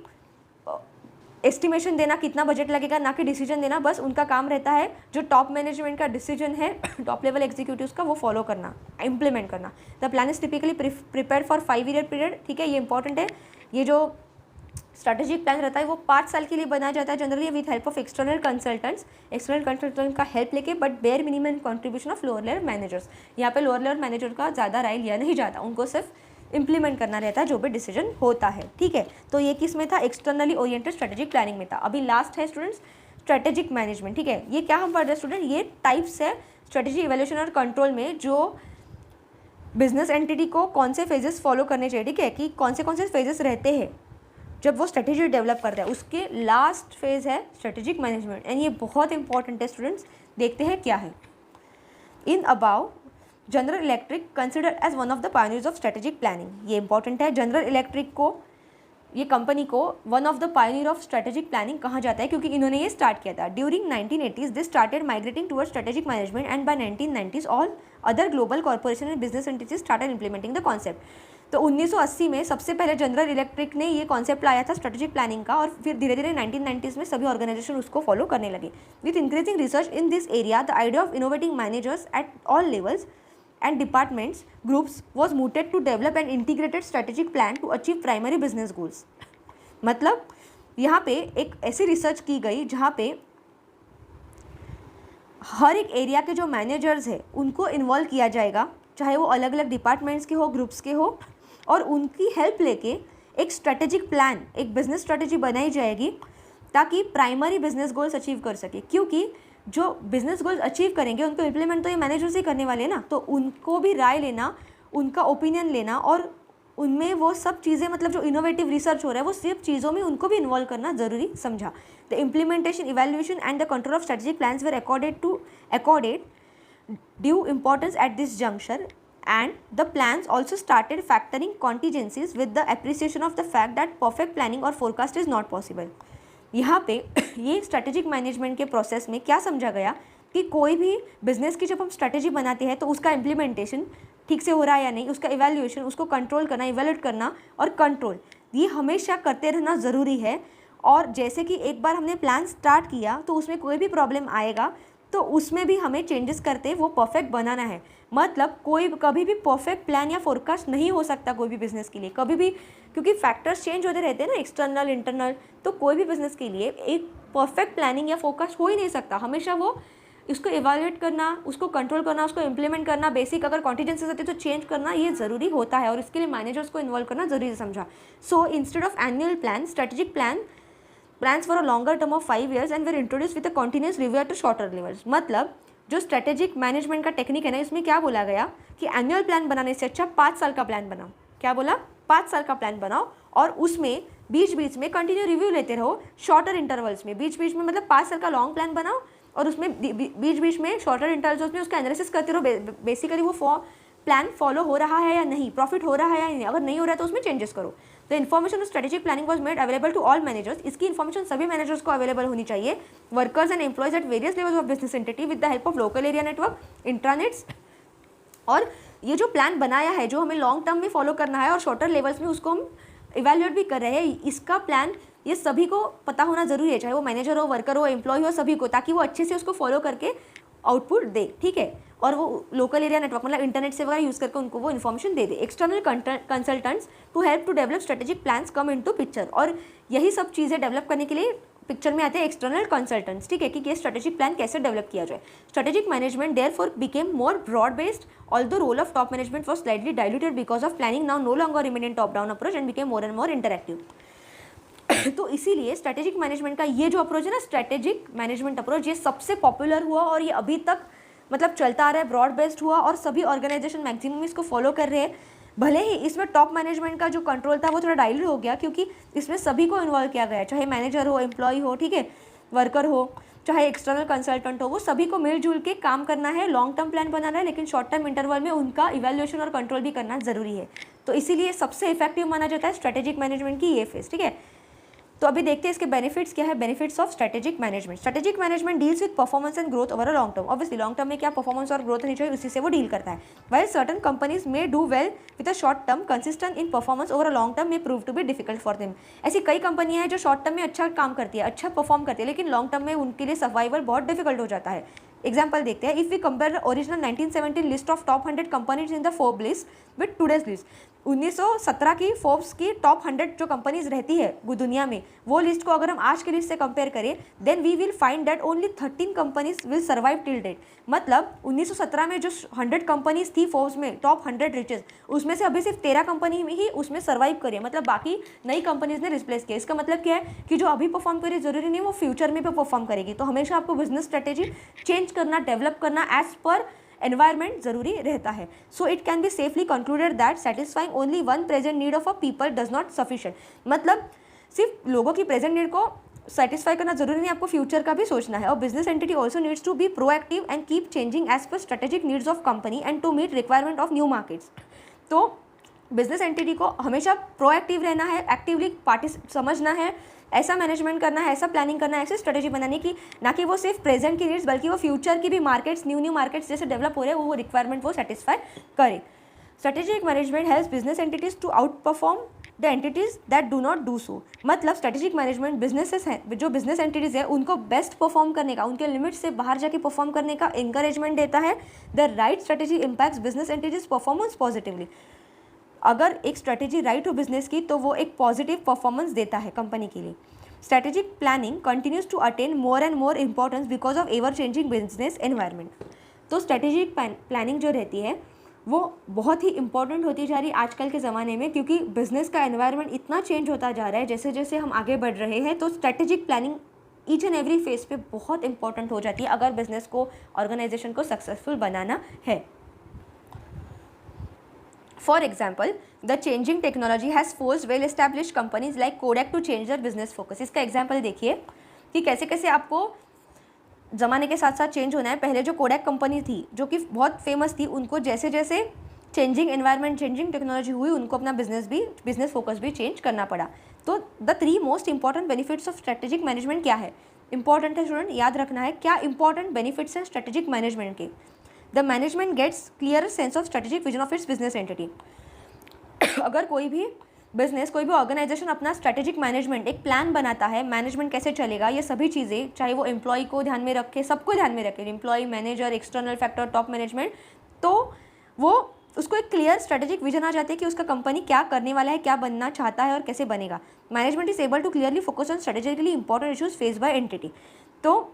एस्टिमेशन देना कितना बजट लगेगा, ना कि डिसीजन देना, बस उनका काम रहता है जो टॉप मैनेजमेंट का डिसीजन है टॉप लेवल एग्जीक्यूटिव्स का, वो फॉलो करना, इम्प्लीमेंट करना। The plan is typically prepared for 5 year period. ठीक है, ये इंपॉर्टेंट है। ये जो स्ट्रेटेजिक प्लान रहता है वो 5 साल के लिए बनाया जाता है generally with help of external consultant का हेल्प लेके, but bare minimum contribution of lower level managers. यहाँ पे लोअर लेवल मैनेजर का ज़्यादा राय लिया नहीं जाता, उनको सिर्फ इंप्लीमेंट करना रहता है जो भी डिसीजन होता है। ठीक है, तो ये किस में था? एक्सटर्नली ओरिएंटेड स्ट्रेटेजिक प्लानिंग में था। अभी लास्ट है स्टूडेंट्स स्ट्रेटेजिक मैनेजमेंट। ठीक है, ये क्या हम पढ़ रहे हैं स्टूडेंट? ये टाइप्स है स्ट्रेटेजी इवैल्यूएशन और कंट्रोल में, जो बिजनेस एंटिटी को कौन से फेजेस फॉलो करने चाहिए। ठीक है, कि कौन से फेजेस रहते हैं जब वो स्ट्रेटेजी डेवलप करता है, उसके लास्ट फेज है स्ट्रेटेजिक मैनेजमेंट। एंड ये बहुत इंपॉर्टेंट है स्टूडेंट्स, देखते हैं क्या है। In about General Electric consider as one of the pioneers of strategic planning. ये इंपॉर्टेंट है, जनरल इलेक्ट्रिक को, ये कंपनी को one of the pioneer of strategic planning कहा जाता है क्योंकि इन्होंने ये स्टार्ट किया था। During 1980s this started migrating towards strategic management and by 1990s all other global corporation and business entities started implementing the concept. तो 1980 में सबसे पहले जनरल इलेक्ट्रिक ने ये कॉन्सेप्ट लाया था स्ट्रेटेजिक प्लानिंग का, और फिर धीरे धीरे 1990s में सभी ऑर्गेनाइजेशन उसको फॉलो करने लगे। With increasing research in this area the idea of innovating managers at all levels and departments groups was mooted to develop an integrated strategic plan to achieve primary business goals। मतलब यहाँ पे एक ऐसी रिसर्च की गई जहाँ पे हर एक एरिया के जो मैनेजर्स है उनको इन्वॉल्व किया जाएगा, चाहे वो अलग अलग डिपार्टमेंट्स के हो, ग्रुप्स के हो, और उनकी हेल्प लेके एक स्ट्रेटेजिक प्लान, एक बिजनेस स्ट्रेटेजी बनाई जाएगी ताकि प्राइमरी बिजनेस गोल्स अचीव कर सके। क्योंकि जो बिजनेस गोल्स अचीव करेंगे उनको इम्प्लीमेंट तो ये मैनेजर्स ही करने वाले हैं ना, तो उनको भी राय लेना, उनका ओपिनियन लेना, और उनमें वो सब चीज़ें, मतलब जो इनोवेटिव रिसर्च हो रहा है वो सिर्फ चीज़ों में उनको भी इन्वॉल्व करना ज़रूरी समझा। The implementation, evaluation and the control of strategic plans were accorded due importance at this juncture, and the plans also started factoring contingencies with the appreciation of the fact that perfect planning or forecast is not possible। यहाँ पे ये स्ट्रेटेजिक मैनेजमेंट के प्रोसेस में क्या समझा गया कि कोई भी बिजनेस की जब हम स्ट्रेटेजी बनाते हैं तो उसका इम्प्लीमेंटेशन ठीक से हो रहा है या नहीं, उसका इवैल्यूएशन, उसको कंट्रोल करना, इवैल्यूएट करना और कंट्रोल, ये हमेशा करते रहना ज़रूरी है। और जैसे कि एक बार हमने प्लान स्टार्ट किया तो उसमें कोई भी प्रॉब्लम आएगा तो उसमें भी हमें चेंजेस करते वो परफेक्ट बनाना है। मतलब कोई कभी भी परफेक्ट प्लान या फोरकास्ट नहीं हो सकता कोई भी बिज़नेस के लिए, कभी भी, क्योंकि फैक्टर्स चेंज होते रहते हैं ना, एक्सटर्नल इंटरनल। तो कोई भी बिज़नेस के लिए एक परफेक्ट प्लानिंग या फोरकास्ट हो ही नहीं सकता। हमेशा वो इसको इवैल्यूएट करना, उसको कंट्रोल करना, उसको इम्प्लीमेंट करना, बेसिक अगर कॉन्टिजेंसीज होती है तो चेंज करना, ये ज़रूरी होता है, और इसके लिए मैनेजर्स को इन्वॉल्व करना ज़रूरी समझा। So instead of annual plan, strategic plans for a longer term of 5 years and were introduced with a continuous review at shorter levels। मतलब जो स्ट्रेटेजिक मैनेजमेंट का टेक्निक है ना, इसमें क्या बोला गया कि एनुअल प्लान बनाने से अच्छा 5 साल का प्लान बनाओ। क्या बोला? 5 साल का प्लान बनाओ, और उसमें बीच बीच में कंटिन्यू रिव्यू लेते रहो, शॉर्टर इंटरवल्स में, बीच बीच में, मतलब 5 साल का लॉन्ग प्लान बनाओ और उसमें बीच बीच में शॉर्टर इंटरवल्स में उसका एनालिसिस करते रहो। बेसिकली वो प्लान फॉलो हो रहा है या नहीं, प्रॉफिट हो रहा है या नहीं, अगर नहीं हो रहा है तो उसमें चेंजेस करो। The information of strategic planning was made available to all managers. इसकी इन्फॉर्मेशन सभी मैनेजर्स को अवेलेबल होनी चाहिए, workers and employees at various levels of business entity with the help of local area network, intranets. और ये जो प्लान बनाया है, जो हमें लॉन्ग टर्म में फॉलो करना है और शॉर्टर लेवल्स में उसको हम इवैल्यूएट भी कर रहे हैं, इसका प्लान ये सभी को पता होना जरूरी है, चाहे वो मैनेजर हो, वर्कर हो, एम्प्लॉय हो, सभी को, ताकि वो अच्छे से उसको फॉलो करके आउटपुट दे। ठीक है, और वो लोकल एरिया नेटवर्क, मतलब इंटरनेट से वगैरह यूज़ करके उनको वो इन्फॉर्मेशन दे दे। External consultants to help to develop strategic plans come into picture. और यही सब चीज़ें डेवलप करने के लिए पिक्चर में आते हैं एक्सटर्नल कंसल्टेंट्स, ठीक है, कि ये स्ट्रेटेजिक प्लान कैसे डेवलप किया जाए। Strategic management therefore became more broad based, although role of top management was slightly diluted because of planning now no longer remain in top down approach and became more and more interactive। तो इसीलिए स्ट्रेटेजिक मैनेजमेंट का ये जो अप्रोच है ना, स्ट्रेटेजिक मैनेजमेंट अप्रोच, ये सबसे पॉपुलर हुआ और ये अभी तक मतलब चलता आ रहा है, ब्रॉड बेस्ड हुआ और सभी ऑर्गेनाइजेशन मैक्सिमम इसको फॉलो कर रहे हैं। भले ही इसमें टॉप मैनेजमेंट का जो कंट्रोल था वो थोड़ा डाइल्यूट हो गया, क्योंकि इसमें सभी को इन्वॉल्व किया गया है, चाहे मैनेजर हो, एम्प्लॉय हो, ठीक है, वर्कर हो, चाहे एक्सटर्नल कंसल्टेंट हो, वो सभी को मिलजुल के काम करना है, लॉन्ग टर्म प्लान बनाना है, लेकिन शॉर्ट टर्म इंटरवल में उनका इवैल्यूएशन और कंट्रोल भी करना जरूरी है। तो इसीलिए सबसे इफेक्टिव माना जाता है स्ट्रेटेजिक मैनेजमेंट की ये फेज, ठीक है। तो अभी देखते हैं इसके बेनिफिट्स क्या है। Benefits of strategic management. Strategic management deals with performance and growth over a long term. Obviously long term में क्या परफॉर्मेंस और ग्रोथ होनी चाहिए, उसी से वो डील करता है। While certain companies may do well with a short term, consistent in performance over a long term may prove to be difficult for them. ऐसी कई कंपनियां हैं जो शॉर्ट टर्म में अच्छा काम करती है, अच्छा परफॉर्म करती है, लेकिन लॉन्ग टर्म में उनके लिए सर्वाइवल बहुत डिफिकल्ट हो जाता है। एग्जाम्पल देखते हैं। If we compare original 1917 list of top 100 companies in the Forbes list with today's list, 1917 की फोर्ब्स की टॉप 100 जो कंपनीज रहती है दुनिया में, वो लिस्ट को अगर हम आज की लिस्ट से कंपेयर करें, then we will find that only 13 companies will survive till date. मतलब 1917 में जो 100 कंपनीज थी फोर्ब्स में टॉप 100 रिचेस, उसमें से अभी सिर्फ 13 कंपनी में ही उसमें सर्वाइव करी है, मतलब बाकी नई कंपनीज ने रिप्लेस किया। इसका मतलब क्या है कि जो अभी परफॉर्म करे जरूरी नहीं वो फ्यूचर में भी परफॉर्म करेगी। तो हमेशा आपको बिजनेस स्ट्रेटेजी चेंज करना, डेवलप करना एज पर एनवायरमेंट जरूरी रहता है। So it can be safely concluded that satisfying only one present need of a people does not sufficient. मतलब सिर्फ लोगों की प्रेजेंट नीड को सेटिस्फाई करना जरूरी नहीं, आपको फ्यूचर का भी सोचना है। और business entity also needs to be proactive and keep changing as per strategic needs of company and to meet requirement of new markets. तो बिजनेस एंटिटी को हमेशा प्रोएक्टिव रहना है, एक्टिवली समझना है, ऐसा मैनेजमेंट करना है, ऐसा प्लानिंग करना है, ऐसी स्ट्रेटेजी बनानी की ना कि वो सिर्फ प्रेजेंट की नीड्स बल्कि वो फ्यूचर की भी मार्केट्स, न्यू मार्केट्स जैसे डेवलप हो रहे हैं वो रिक्वायरमेंट वो सेटिस्फाई करे। Strategic management helps business entities to outperform the entities that do not do so. मतलब स्ट्रेटेजिक मैनेजमेंट बिजनेसेस हैं, जो बिजनेस एंटिटीज है उनको बेस्ट परफॉर्म करने का, उनके लिमिट से बाहर जाके परफॉर्म करने का इंकरेजमेंट देता है। The right strategy impacts business entities performance positively. अगर एक स्ट्रेटेजी राइट हो बिजनेस की तो वो एक पॉजिटिव परफॉर्मेंस देता है कंपनी के लिए। Strategic planning continues to attain more and more importance because of ever changing business environment. तो स्ट्रेटेजिक प्लानिंग जो रहती है वो बहुत ही इंपॉर्टेंट होती जा रही है आजकल के ज़माने में, क्योंकि बिजनेस का एनवायरनमेंट इतना चेंज होता जा रहा है जैसे जैसे हम आगे बढ़ रहे हैं। तो strategic planning each and every phase पे बहुत इंपॉर्टेंट हो जाती है अगर बिजनेस को, ऑर्गेनाइजेशन को सक्सेसफुल बनाना है। For example, the changing technology has forced well-established companies like Kodak to change their business focus। इसका एग्जाम्पल देखिए कि कैसे कैसे आपको ज़माने के साथ साथ चेंज होना है। पहले जो कोडैक कंपनी थी जो कि बहुत फेमस थी, उनको जैसे जैसे चेंजिंग एनवायरनमेंट, चेंजिंग टेक्नोलॉजी हुई, उनको अपना बिजनेस फोकस भी चेंज करना पड़ा। तो the 3 most important benefits of strategic management क्या है, इंपॉर्टेंट है स्टूडेंट, याद रखना है क्या इंपॉर्टेंट बेनिफिट्स हैं स्ट्रेटेजिक मैनेजमेंट के। The management gets clear sense of strategic vision of its business entity. अगर कोई भी बिजनेस, कोई भी ऑर्गेनाइजेशन अपना स्ट्रेटेजिक मैनेजमेंट, एक प्लान बनाता है, मैनेजमेंट कैसे चलेगा, ये सभी चीज़ें, चाहे वो एम्प्लॉय को ध्यान में रखे, सबको ध्यान में रखे, employ, manager, external factor, top management, तो वो उसको एक क्लियर स्ट्रेटेजिक विजन आ जाती है कि उसका कंपनी क्या करने वाला है, क्या बनना चाहता है और कैसे बनेगा। Management is able to clearly focus on strategically important issues face by entity. तो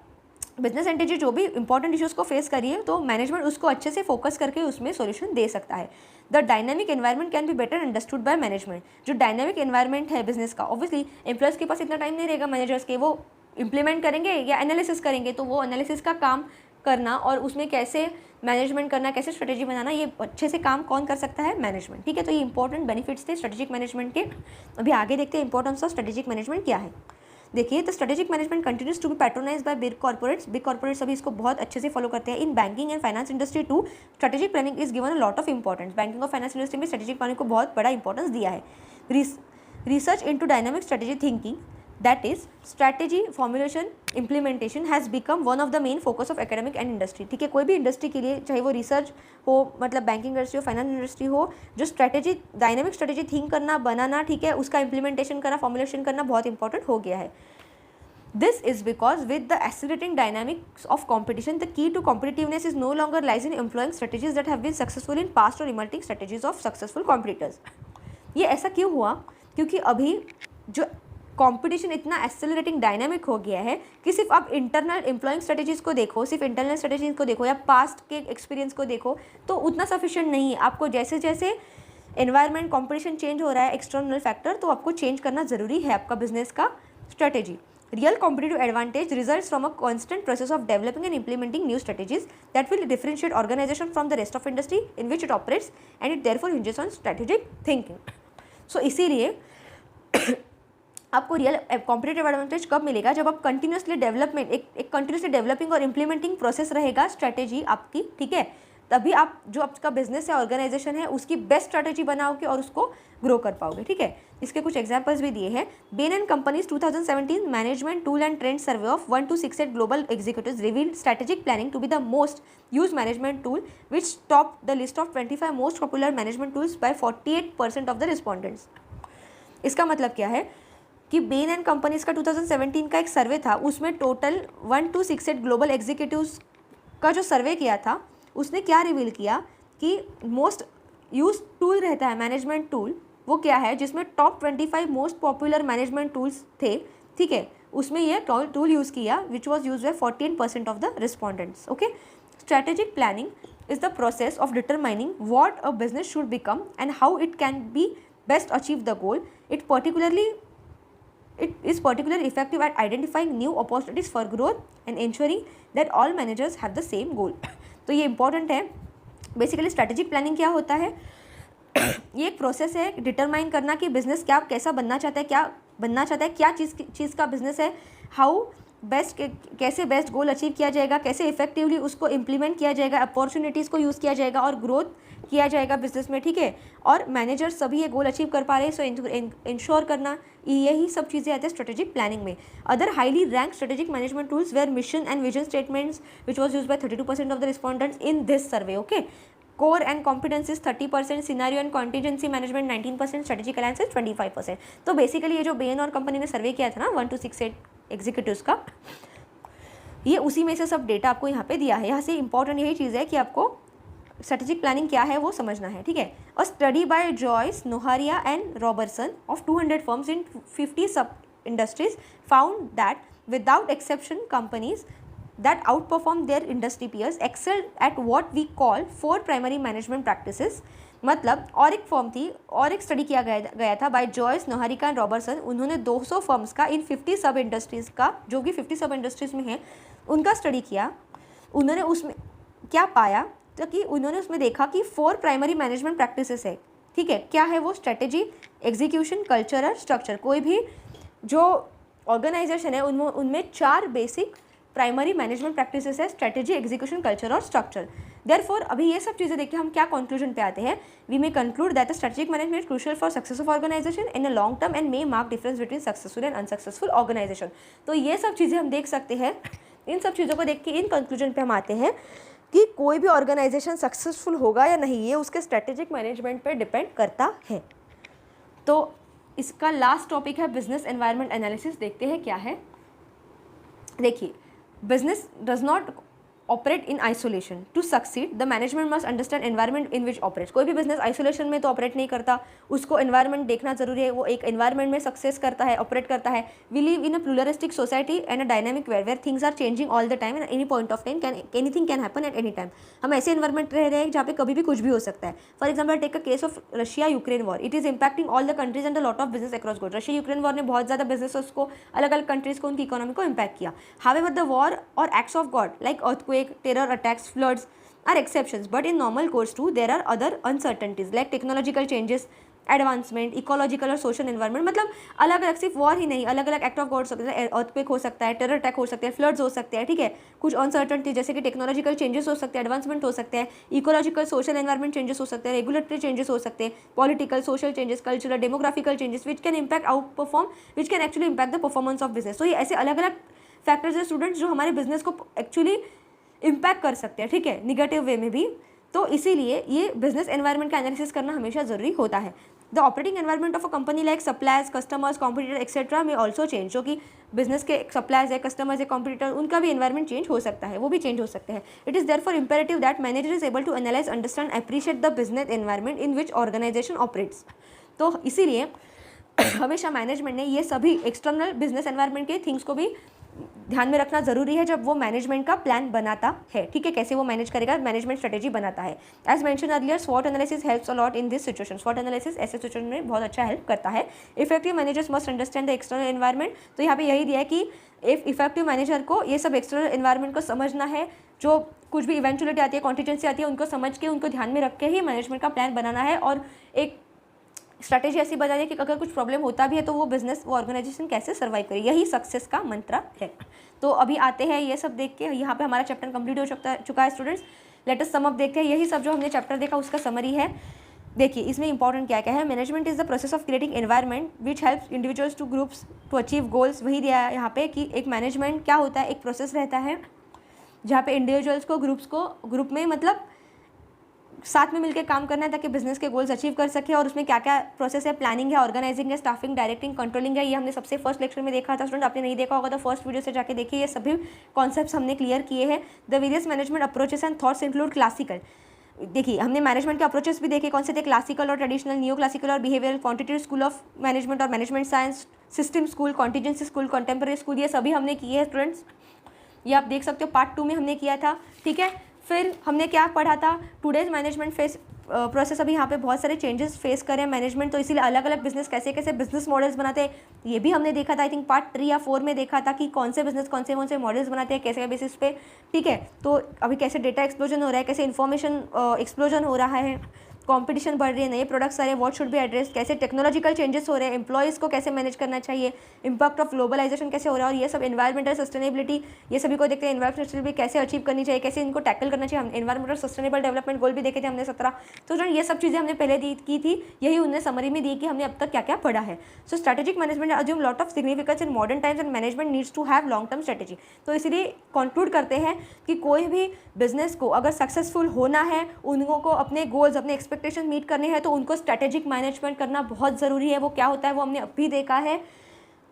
बिजनेस एंटिटी जो भी इंपॉर्टेंट इश्यूज़ को फेस करिए तो मैनेजमेंट उसको अच्छे से फोकस करके उसमें सॉल्यूशन दे सकता है। The dynamic environment can be better understood by management. जो डायनामिक एनवायरनमेंट है बिजनेस का, ऑब्वियसली एम्प्लॉयज़ के पास इतना टाइम नहीं रहेगा मैनेजर्स के, वो इंप्लीमेंट करेंगे या एनालिसिस करेंगे, तो वो एनालिसिस का काम करना और उसमें कैसे मैनेजमेंट करना, कैसे स्ट्रेटेजी बनाना, ये अच्छे से काम कौन कर सकता है, मैनेजमेंट। ठीक है, तो ये इंपॉर्टेंट बेनिफिट्स थे स्ट्रेटेजिक मैनेजमेंट के। अभी आगे देखते हैं इंपॉर्टेंस ऑफ स्ट्रेटेजिक मैनेजमेंट क्या है। देखिए, तो strategic management continues to be patronise by big corporates. Big corporates अभी इसको बहुत अच्छे से फॉलो करते हैं। In banking and finance industry to strategic planning is given a lot of importance. Banking और फाइनेंस इंडस्ट्री में स्ट्रेटेजिक प्लानिंग को बहुत बड़ा इंपॉर्टेंस दिया है। Research into dynamic strategy thinking, that is strategy formulation implementation has become one of the main focus of academic and industry। ठीक है, कोई भी इंडस्ट्री के लिए, चाहे वो रिसर्च हो, मतलब बैंकिंग इंडस्ट्री हो, फाइनेंस इंडस्ट्री हो, जो स्ट्रेटेजी, डायनामिक स्ट्रेटेजी थिंक करना, बनाना, ठीक है, उसका इम्प्लीमेंटेशन करना, फॉर्मुलेशन करना बहुत इंपॉर्टेंट हो गया है। This is because with the accelerating dynamics of competition, the key to competitiveness is no longer lies in employing strategies that have been successful in past or emerging strategies of successful competitors। ये ऐसा क्यों हुआ? क्योंकि अभी जो कंपटीशन इतना एक्सेलरेटिंग डायनामिक हो गया है कि सिर्फ आप इंटरनल एम्प्लॉइंग स्ट्रेटेजीज को देखो, सिर्फ इंटरनल स्ट्रेटेजीज को देखो या पास्ट के एक्सपीरियंस को देखो तो उतना सफिशिएंट नहीं है। आपको जैसे जैसे एनवायरनमेंट कंपटीशन चेंज हो रहा है, एक्सटर्नल फैक्टर, तो आपको चेंज करना ज़रूरी है आपका बिजनेस का strategy. Real competitive advantage results from a constant process of developing and implementing new strategies that will differentiate organization from the rest of industry in which it operates, and it therefore hinges on strategic thinking. So इसीलिए आपको रियल कॉम्पिटिटिव एडवांटेज कब मिलेगा, जब आप कंटिन्यूसली डेवलपमेंट एक कंटिन्यूसली डेवलपिंग और इम्प्लीमेंटिंग प्रोसेस रहेगा स्ट्रैटेजी आपकी, ठीक है, तभी आप जो आपका बिजनेस या ऑर्गेनाइजेशन है उसकी बेस्ट स्ट्रैटेजी बनाओगे और उसको ग्रो कर पाओगे, ठीक है। इसके कुछ एग्जांपल्स भी दिए हैं। Bain and companies 2017 management tool and trend survey of 1268 global executives revealed strategic planning to be the most used management tool which top the list of 25 most popular management tools by 48% of the respondents. इसका मतलब क्या है कि बेन एंड कंपनीज का 2017 का एक सर्वे था, उसमें टोटल 1268 ग्लोबल एग्जीक्यूटिव्स का जो सर्वे किया था उसने क्या रिवील किया कि मोस्ट यूज टूल रहता है मैनेजमेंट टूल, वो क्या है जिसमें top 25 most popular management tools थे, ठीक है, उसमें ये टूल यूज़ किया विच was use bye 14% of the respondents. Okay, strategic planning is the process of determining what a business should become and how it can be best achieve the goal. It is particularly effective at identifying new opportunities for growth and ensuring that all managers have the same goal. तो ये इंपॉर्टेंट है। बेसिकली स्ट्रैटेजिक प्लानिंग क्या होता है, ये एक प्रोसेस है डिटरमाइन करना कि बिजनेस क्या कैसा बनना चाहता है, क्या चीज़ का बिजनेस है, हाउ बेस्ट कैसे बेस्ट गोल अचीव किया जाएगा, कैसे इफेक्टिवली उसको इम्प्लीमेंट किया जाएगा, अपॉर्चुनिटीज़ को यूज़ किया जाएगा और ग्रोथ किया जाएगा बिजनेस में, ठीक है, और मैनेजर सभी ये गोल अचीव कर पा रहे हैं, सो इंश्योर करना, यही सब चीज़ें आती है स्ट्रेटेजिक प्लानिंग में। Other highly rank strategic management tools were mission and vision statements which was use by 32% of the respondents in this survey. Okay, core and competencies 30%, scenario and contingency management 19%, strategic alliances 25%। तो बेसिकली ये जो बेन और कंपनी ने सर्वे किया था ना 1268 एग्जीक्यूटिव्स का, ये उसी में से सब डेटा आपको यहाँ पे दिया है। यहाँ से इंपॉर्टेंट यही चीज़ है कि आपको स्ट्रेटेजिक प्लानिंग क्या है वो समझना है, ठीक है। A study by Joyce Nohria and Roberson of 200 firms in 50 sub industries found that without exception companies that outperform their industry peers excel at what we call 4 primary management practices। मतलब और एक फर्म थी और एक स्टडी किया गया था बाय जॉयस नोहारिका एंड रॉबर्सन, उन्होंने 200 फर्म्स का इन 50 सब इंडस्ट्रीज़ का, जो कि 50 सब इंडस्ट्रीज़ में है, उनका स्टडी किया। उन्होंने उसमें क्या पाया, तो कि उन्होंने उसमें देखा कि 4 प्राइमरी मैनेजमेंट प्रैक्टिसेस है, ठीक है। क्या है वो? स्ट्रेटेजी, एग्जीक्यूशन, कल्चर और स्ट्रक्चर। कोई भी जो ऑर्गेनाइजेशन है उनमें 4 बेसिक प्राइमरी मैनेजमेंट प्रैक्टिसेस है, स्ट्रेटेजी, एग्जीक्यूशन, कल्चर और स्ट्रक्चर। देयरफॉर अभी ये सब चीज़ें देख के हम क्या कंक्लूजन पे आते हैं, we may conclude that the strategic management is crucial for success of organisation in a long term and may mark difference between successful and unsuccessful organisation. तो ये सब चीज़ें हम देख सकते हैं। इन सब चीज़ों को देख के इन कंक्लूजन पे हम आते हैं कि कोई भी ऑर्गेनाइजेशन सक्सेसफुल होगा या नहीं, ये उसके स्ट्रेटेजिक मैनेजमेंट पर डिपेंड करता है। तो इसका लास्ट टॉपिक है बिजनेस एनवायरनमेंट एनालिसिस। देखते हैं क्या है। देखिए, business does not operate in isolation. To succeed, the management must understand environment in which operates. कोई भी बिजनेस आइसोलेशन में तो ऑपरेट नहीं करता, उसको एनवायरनमेंट देखना जरूरी है। वो एक एनवायरनमेंट में सक्सेस करता है, ऑपरेट करता है। We live in a pluralistic society and a dynamic where things are changing all the time and any point of time anything can happen at any time. हम ऐसे एनवायरनमेंट रह रहे हैं जहाँ पे कभी भी कुछ भी हो सकता है। For example, take a case of Russia Ukraine war. It is impacting all the countries and a lot of business across gold. Russia Ukraine war ने बहुत ज़्यादा बिजनेस को, अलग अलग कंट्रीज को, उनकी इकोनॉमी को इम्पैक्ट किया। हाउएवर द वॉर और acts of God like earthquake, terror attacks, floods are exceptions, but in normal course too there are other uncertainties like technological changes, advancement, ecological और सोशल एनवायरनमेंट। मतलब अलग अलग, सिर्फ वॉर ही नहीं, अलग अलग एक्ट ऑफ गॉड हो सकता है, अर्थक्वेक हो सकता है, टेरर अटैक हो सकते हैं, फ्लड्स हो सकते हैं, ठीक है। कुछ अनसर्टनिटी जैसे कि टेक्नोलॉजिकल चेंजेस हो सकते हैं, एडवांसमेंट हो सकते हैं, इकोलॉजिकल सोशल एनवायरनमेंट चेंजेस हो सकते हैं, रेगुलेटरी चेंजेस हो सकते हैं, political social changes, cultural demographical changes which can impact outperform, which can actually impact the performance of business. तो ये ऐसे अलग अलग फैक्टर्स है स्टूडेंट्स जो हमारे बिजनेस को एक्चुअली इम्पैक्ट कर सकते हैं, ठीक है, निगेटिव वे में भी। तो इसीलिए ये बिजनेस एनवायरनमेंट का एनालिसिस करना हमेशा जरूरी होता है। The operating environment of a company like suppliers, customers, competitor etcetera में ऑल्सो चेंज। जो कि बिजनेस के सप्लायर्स है, कस्टमर्स है, कॉम्पिटिटर, उनका भी एनवायरनमेंट चेंज हो सकता है, वो भी चेंज हो सकते हैं। It is therefore imperative that manager is able to analyse, understand, appreciate the business environment in which organisation operates. तो इसीलिए हमेशा मैनेजमेंट ने ये सभी एक्सटर्नल बिजनेस एनवायरनमेंट के थिंग्स को भी ध्यान में रखना जरूरी है जब वो मैनेजमेंट का प्लान बनाता है, ठीक है, कैसे वो मैनेज करेगा, मैनेजमेंट स्ट्रेटेजी बनाता है। एज मेंशन अर्लियर, स्वॉट analysis helps a lot in this situation. स्वॉट एनालिसिस ऐसे सिचुएशन में बहुत अच्छा हेल्प करता है। Effective managers must understand the external environment, तो यहाँ पे यही दिया है कि इफेक्टिव मैनेजर को ये सब एक्सटर्नल एनवायरनमेंट को समझना है, जो कुछ भी इवेंचुअलिटी आती है, कॉन्टीजेंसी आती है, उनको समझ के उनको ध्यान में रख के ही मैनेजमेंट का प्लान बनाना है और एक स्ट्रैटेजी ऐसी बनानी है कि अगर कुछ प्रॉब्लम होता भी है तो वो बिजनेस, वो ऑर्गेनाइजेशन कैसे सर्वाइव करे, यही सक्सेस का मंत्र है। तो अभी आते हैं ये सब देख के, यहाँ पे हमारा चैप्टर कंप्लीट हो चुका है students. Let us sum up देखते हैं, यही सब जो हमने चैप्टर देखा उसका समरी है। देखिए इसमें इंपॉर्टेंट क्या क्या है। Management is the process of creating environment which helps individuals to groups to achieve goals. वही दिया है यहाँ पे कि एक मैनेजमेंट क्या होता है, एक प्रोसेस रहता है जहाँ पे इंडिविजुअल्स को ग्रुप में मतलब साथ में मिलकर काम करना है ताकि बिजनेस के गोल्स अचीव कर सके। और उसमें क्या क्या प्रोसेस है, प्लानिंग है, ऑर्गेनाइजिंग है, स्टाफिंग, डायरेक्टिंग, कंट्रोलिंग है। ये हमने सबसे फर्स्ट लेक्चर में देखा था स्टूडेंट, आपने नहीं देखा होगा तो फर्स्ट वीडियो से जाके देखिए, ये सभी कॉन्सेप्ट्स हमने क्लियर किए हैं। The various management approaches and thoughts include classical. देखिए हमने मैनेजमेंट के अप्रोचेस भी देखे, कौन से थे, क्लासिकल और ट्रेडिशनल, नियो क्लासिकल और behavioural, quantitative school of management और management science, system school, contingency school, contemporary school, ये सभी हमने किए हैं स्टूडेंट्स। ये आप देख सकते हो पार्ट 2 में हमने किया था, ठीक है। फिर हमने क्या पढ़ा था, टुडेज मैनेजमेंट फेस प्रोसेस। अभी यहाँ पे बहुत सारे चेंजेस फेस करें मैनेजमेंट, तो इसीलिए अलग अलग बिजनेस कैसे कैसे बिजनेस मॉडल्स बनाते हैं ये भी हमने देखा था। आई थिंक पार्ट 3 या 4 में देखा था कि कौन से बिजनेस कौन से मॉडल्स बनाते हैं, कैसे बेसिस पे, ठीक है। तो अभी कैसे डेटा एक्सप्लोजन हो रहा है, कैसे इन्फॉर्मेशन एक्सप्लोजन हो रहा है, कंपटीशन बढ़ रही है, नए प्रोडक्ट्स आ रहे हैं, व्हाट शुड बी एड्रेस, कैसे टेक्नोलॉजिकल चेंजेस हो रहे हैं, एम्प्लॉयज़ को कैसे मैनेज करना चाहिए, इंपैक्ट ऑफ ग्लोबलाइजेशन कैसे हो रहा है, और ये सब एनवायरमेंटल सस्टेनेबिलिटी, ये सभी को देखते हैं। एनवायरमेंटल सस्टेनेबिलिटी कैसे अचीव करनी चाहिए, कैसे इनको टैकल करना चाहिए। हम एनवायरमेंटल सस्टेनेबल डेवलपमेंट गोल भी देखे थे हमने 17। तो जो ये सब चीज़ें हमने पहले की थी, यही उन्होंने समरी में दी कि हमने अब तक क्या क्या पढ़ा है। So strategic management assume lot of significance in modern times and management needs to have long term strategy. तो इसीलिए कंक्लूड करते हैं कि कोई भी बिजनेस को अगर सक्सेसफुल होना है, उनको को अपने गोल्स, अपने एक्सपेक्टेशन मीट करने हैं, तो उनको स्ट्रेटेजिक मैनेजमेंट करना बहुत ज़रूरी है। वो क्या होता है वो हमने अभी देखा है।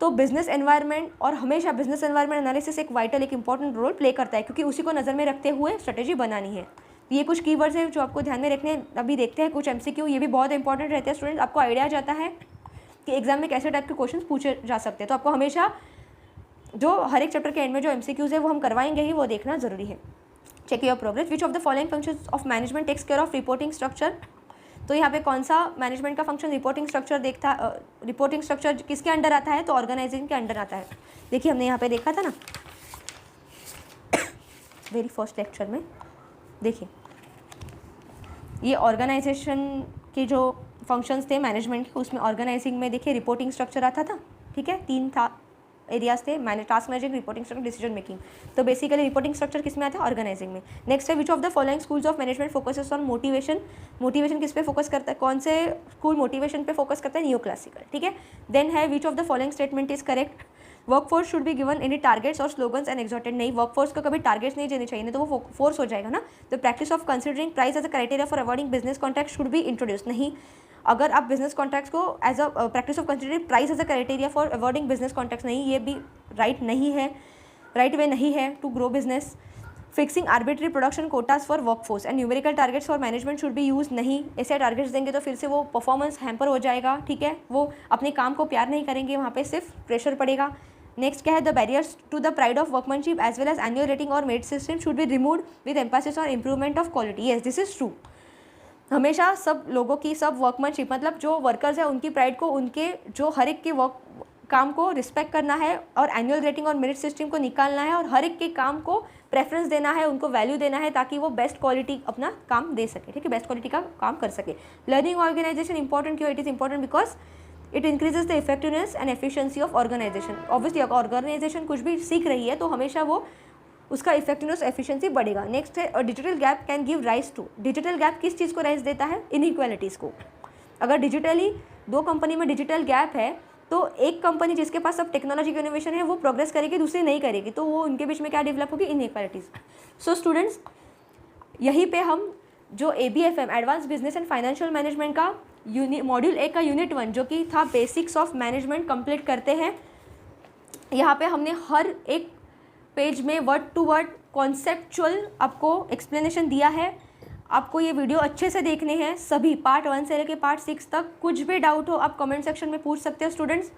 तो बिजनेस एनवायरनमेंट, और हमेशा बिजनेस एनवायरनमेंट एनालिसिस एक वाइटल, एक इंपॉर्टेंट रोल प्ले करता है, क्योंकि उसी को नज़र में रखते हुए स्ट्रेटेजी बनानी है। ये कुछ कीवर्ड्स हैं जो आपको ध्यान में रखने हैं। अभी देखते हैं कुछ MCQ, ये भी बहुत इंपॉर्टेंट रहते हैं स्टूडेंट। आपको आइडिया जाता है कि एग्जाम में कैसे टाइप के क्वेश्चन पूछे जा सकते हैं। तो आपको हमेशा जो हर एक चैप्टर के एंड में जो MCQs है वो हम करवाएंगे ही, वो देखना जरूरी है। Check your progress. Which of the following functions of management takes care of reporting structure. तो यहाँ पे कौन सा मैनेजमेंट का फंक्शन रिपोर्टिंग स्ट्रक्चर देखता, रिपोर्टिंग स्ट्रक्चर किसके अंडर आता है, तो ऑर्गेनाइजिंग के अंडर आता है। देखिए हमने यहाँ पे देखा था ना वेरी फर्स्ट लेक्चर में, देखिए ये ऑर्गेनाइजेशन के जो फंक्शंस थे मैनेजमेंट के, उसमें ऑर्गेनाइजिंग में देखिए रिपोर्टिंग स्ट्रक्चर आता था, ठीक है। 3 था एरियाज थे, task managing, reporting structure, decision making. तो बेसिकली रिपोर्टिंग स्ट्रक्चर किस में आता है, ऑर्गेनाइजिंग में। नेक्स्ट है विच of the following schools of management focuses on motivation. Motivation किस पे फोकस करता है, कौन से स्कूल मोटिवेशन पे फोकस करता है, नियो क्लासिकल, ठीक है। देन है विच of the following statement is correct. Workforce should be given any targets और स्लोगन्स एंड एक्सॉर्टेड। नहीं, वर्कफोर्स को कभी टारगेट्स नहीं देने चाहिए, नहीं तो वो फोर्स हो जाएगा ना। तो practice of considering price as a criteria for awarding business contract should be introduce. नहीं, अगर आप बिजनेस कॉन्ट्रैक्ट्स को as a practice of considering price as a criteria for awarding business contracts, नहीं, ये भी राइट नहीं है, राइट वे नहीं है to grow business. Fixing arbitrary production quotas for workforce and numerical targets for management should be use. नहीं, ऐसे टारगेट्स देंगे तो फिर से वो परफॉर्मेंस हैम्पर हो जाएगा, ठीक है। वो अपने काम को प्यार नहीं करेंगे, वहाँ पे सिर्फ प्रेशर पड़ेगा। नेक्स्ट क्या है, the barriers to the pride of workmanship as well as annual rating और merit system should be removed with emphasis on improvement of quality. Yes, this is true. हमेशा सब लोगों की, सब वर्कमैनशिप मतलब जो वर्कर्स हैं उनकी प्राइड को, उनके जो हर एक के वर्क काम को रिस्पेक्ट करना है, और एनुअल रेटिंग और मेरिट सिस्टम को निकालना है, और हर एक के काम को प्रेफरेंस देना है, उनको वैल्यू देना है, ताकि वो बेस्ट क्वालिटी अपना काम दे सके, ठीक है, बेस्ट क्वालिटी का काम कर सके। लर्निंग ऑर्गेनाइजेशन इंपॉर्टेंट क्यों, it is important because it increases the effectiveness and efficiency of organisation. Obviously organisation कुछ भी सीख रही है तो हमेशा वो उसका इफेक्टिवनेस एफिशिएंसी बढ़ेगा। नेक्स्ट है digital gap can give rise to. Digital gap किस चीज़ को राइज देता है, इनइक्वालिटीज़ को। अगर डिजिटली 2 कंपनी में डिजिटल गैप है तो एक कंपनी जिसके पास सब टेक्नोलॉजी का इनोवेशन है वो प्रोग्रेस करेगी, दूसरी नहीं करेगी, तो वो उनके बीच में क्या डेवलप होगी, इनइक्वालिटीज़। सो स्टूडेंट्स, यहीं पे हम जो ABFM advance business and financial management का मॉड्यूल 1 का यूनिट 1 जो कि था बेसिक्स ऑफ मैनेजमेंट कंप्लीट करते हैं। यहाँ पे हमने हर एक पेज में वर्ड टू वर्ड कॉन्सेप्चुअल आपको एक्सप्लेनेशन दिया है। आपको ये वीडियो अच्छे से देखने हैं सभी, पार्ट 1 से लेकर पार्ट 6 तक। कुछ भी डाउट हो आप कमेंट सेक्शन में पूछ सकते हो स्टूडेंट्स।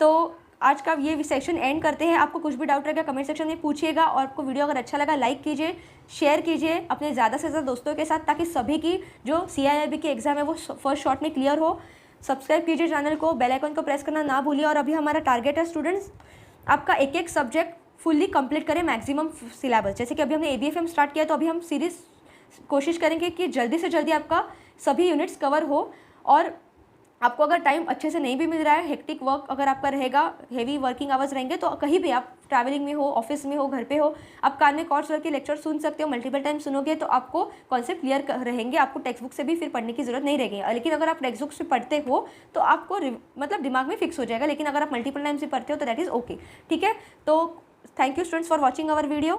तो आज का ये सेक्शन एंड करते हैं। आपको कुछ भी डाउट रहेगा कमेंट सेक्शन में पूछिएगा, और आपको वीडियो अगर अच्छा लगा लाइक कीजिए, शेयर कीजिए अपने ज़्यादा से ज़्यादा दोस्तों के साथ, ताकि सभी की जो CIIB की एग्ज़ाम है वो फर्स्ट शॉट में क्लियर हो। सब्सक्राइब कीजिए चैनल को, बेल आइकन को प्रेस करना ना भूलिए। और अभी हमारा टारगेट है स्टूडेंट्स, आपका एक एक सब्जेक्ट फुल्ली कंप्लीट करें, मैक्सिमम सिलेबस। जैसे कि अभी हमने ABFM स्टार्ट किया, तो अभी हम सीरीज कोशिश करेंगे कि जल्दी से जल्दी आपका सभी यूनिट्स कवर हो। और आपको अगर टाइम अच्छे से नहीं भी मिल रहा है, हेक्टिक वर्क अगर आपका रहेगा, हेवी वर्किंग आवर्स रहेंगे, तो कहीं भी आप ट्रैवलिंग में हो, ऑफिस में हो, घर पे हो, आप कान में कॉर्स वर्क के लेक्चर सुन सकते हो। मल्टीपल टाइम सुनोगे तो आपको कॉन्सेप्ट क्लियर रहेंगे, आपको टेक्स्ट बुक से भी फिर पढ़ने की जरूरत नहीं रहेगी। लेकिन अगर आप टेक्स्ट बुक से पढ़ते हो तो आपको मतलब दिमाग में फिक्स हो जाएगा, लेकिन अगर आप मल्टीपल टाइम से पढ़ते हो तो दैट इज़ ओके। ठीक है, तो thank you students for watching our video.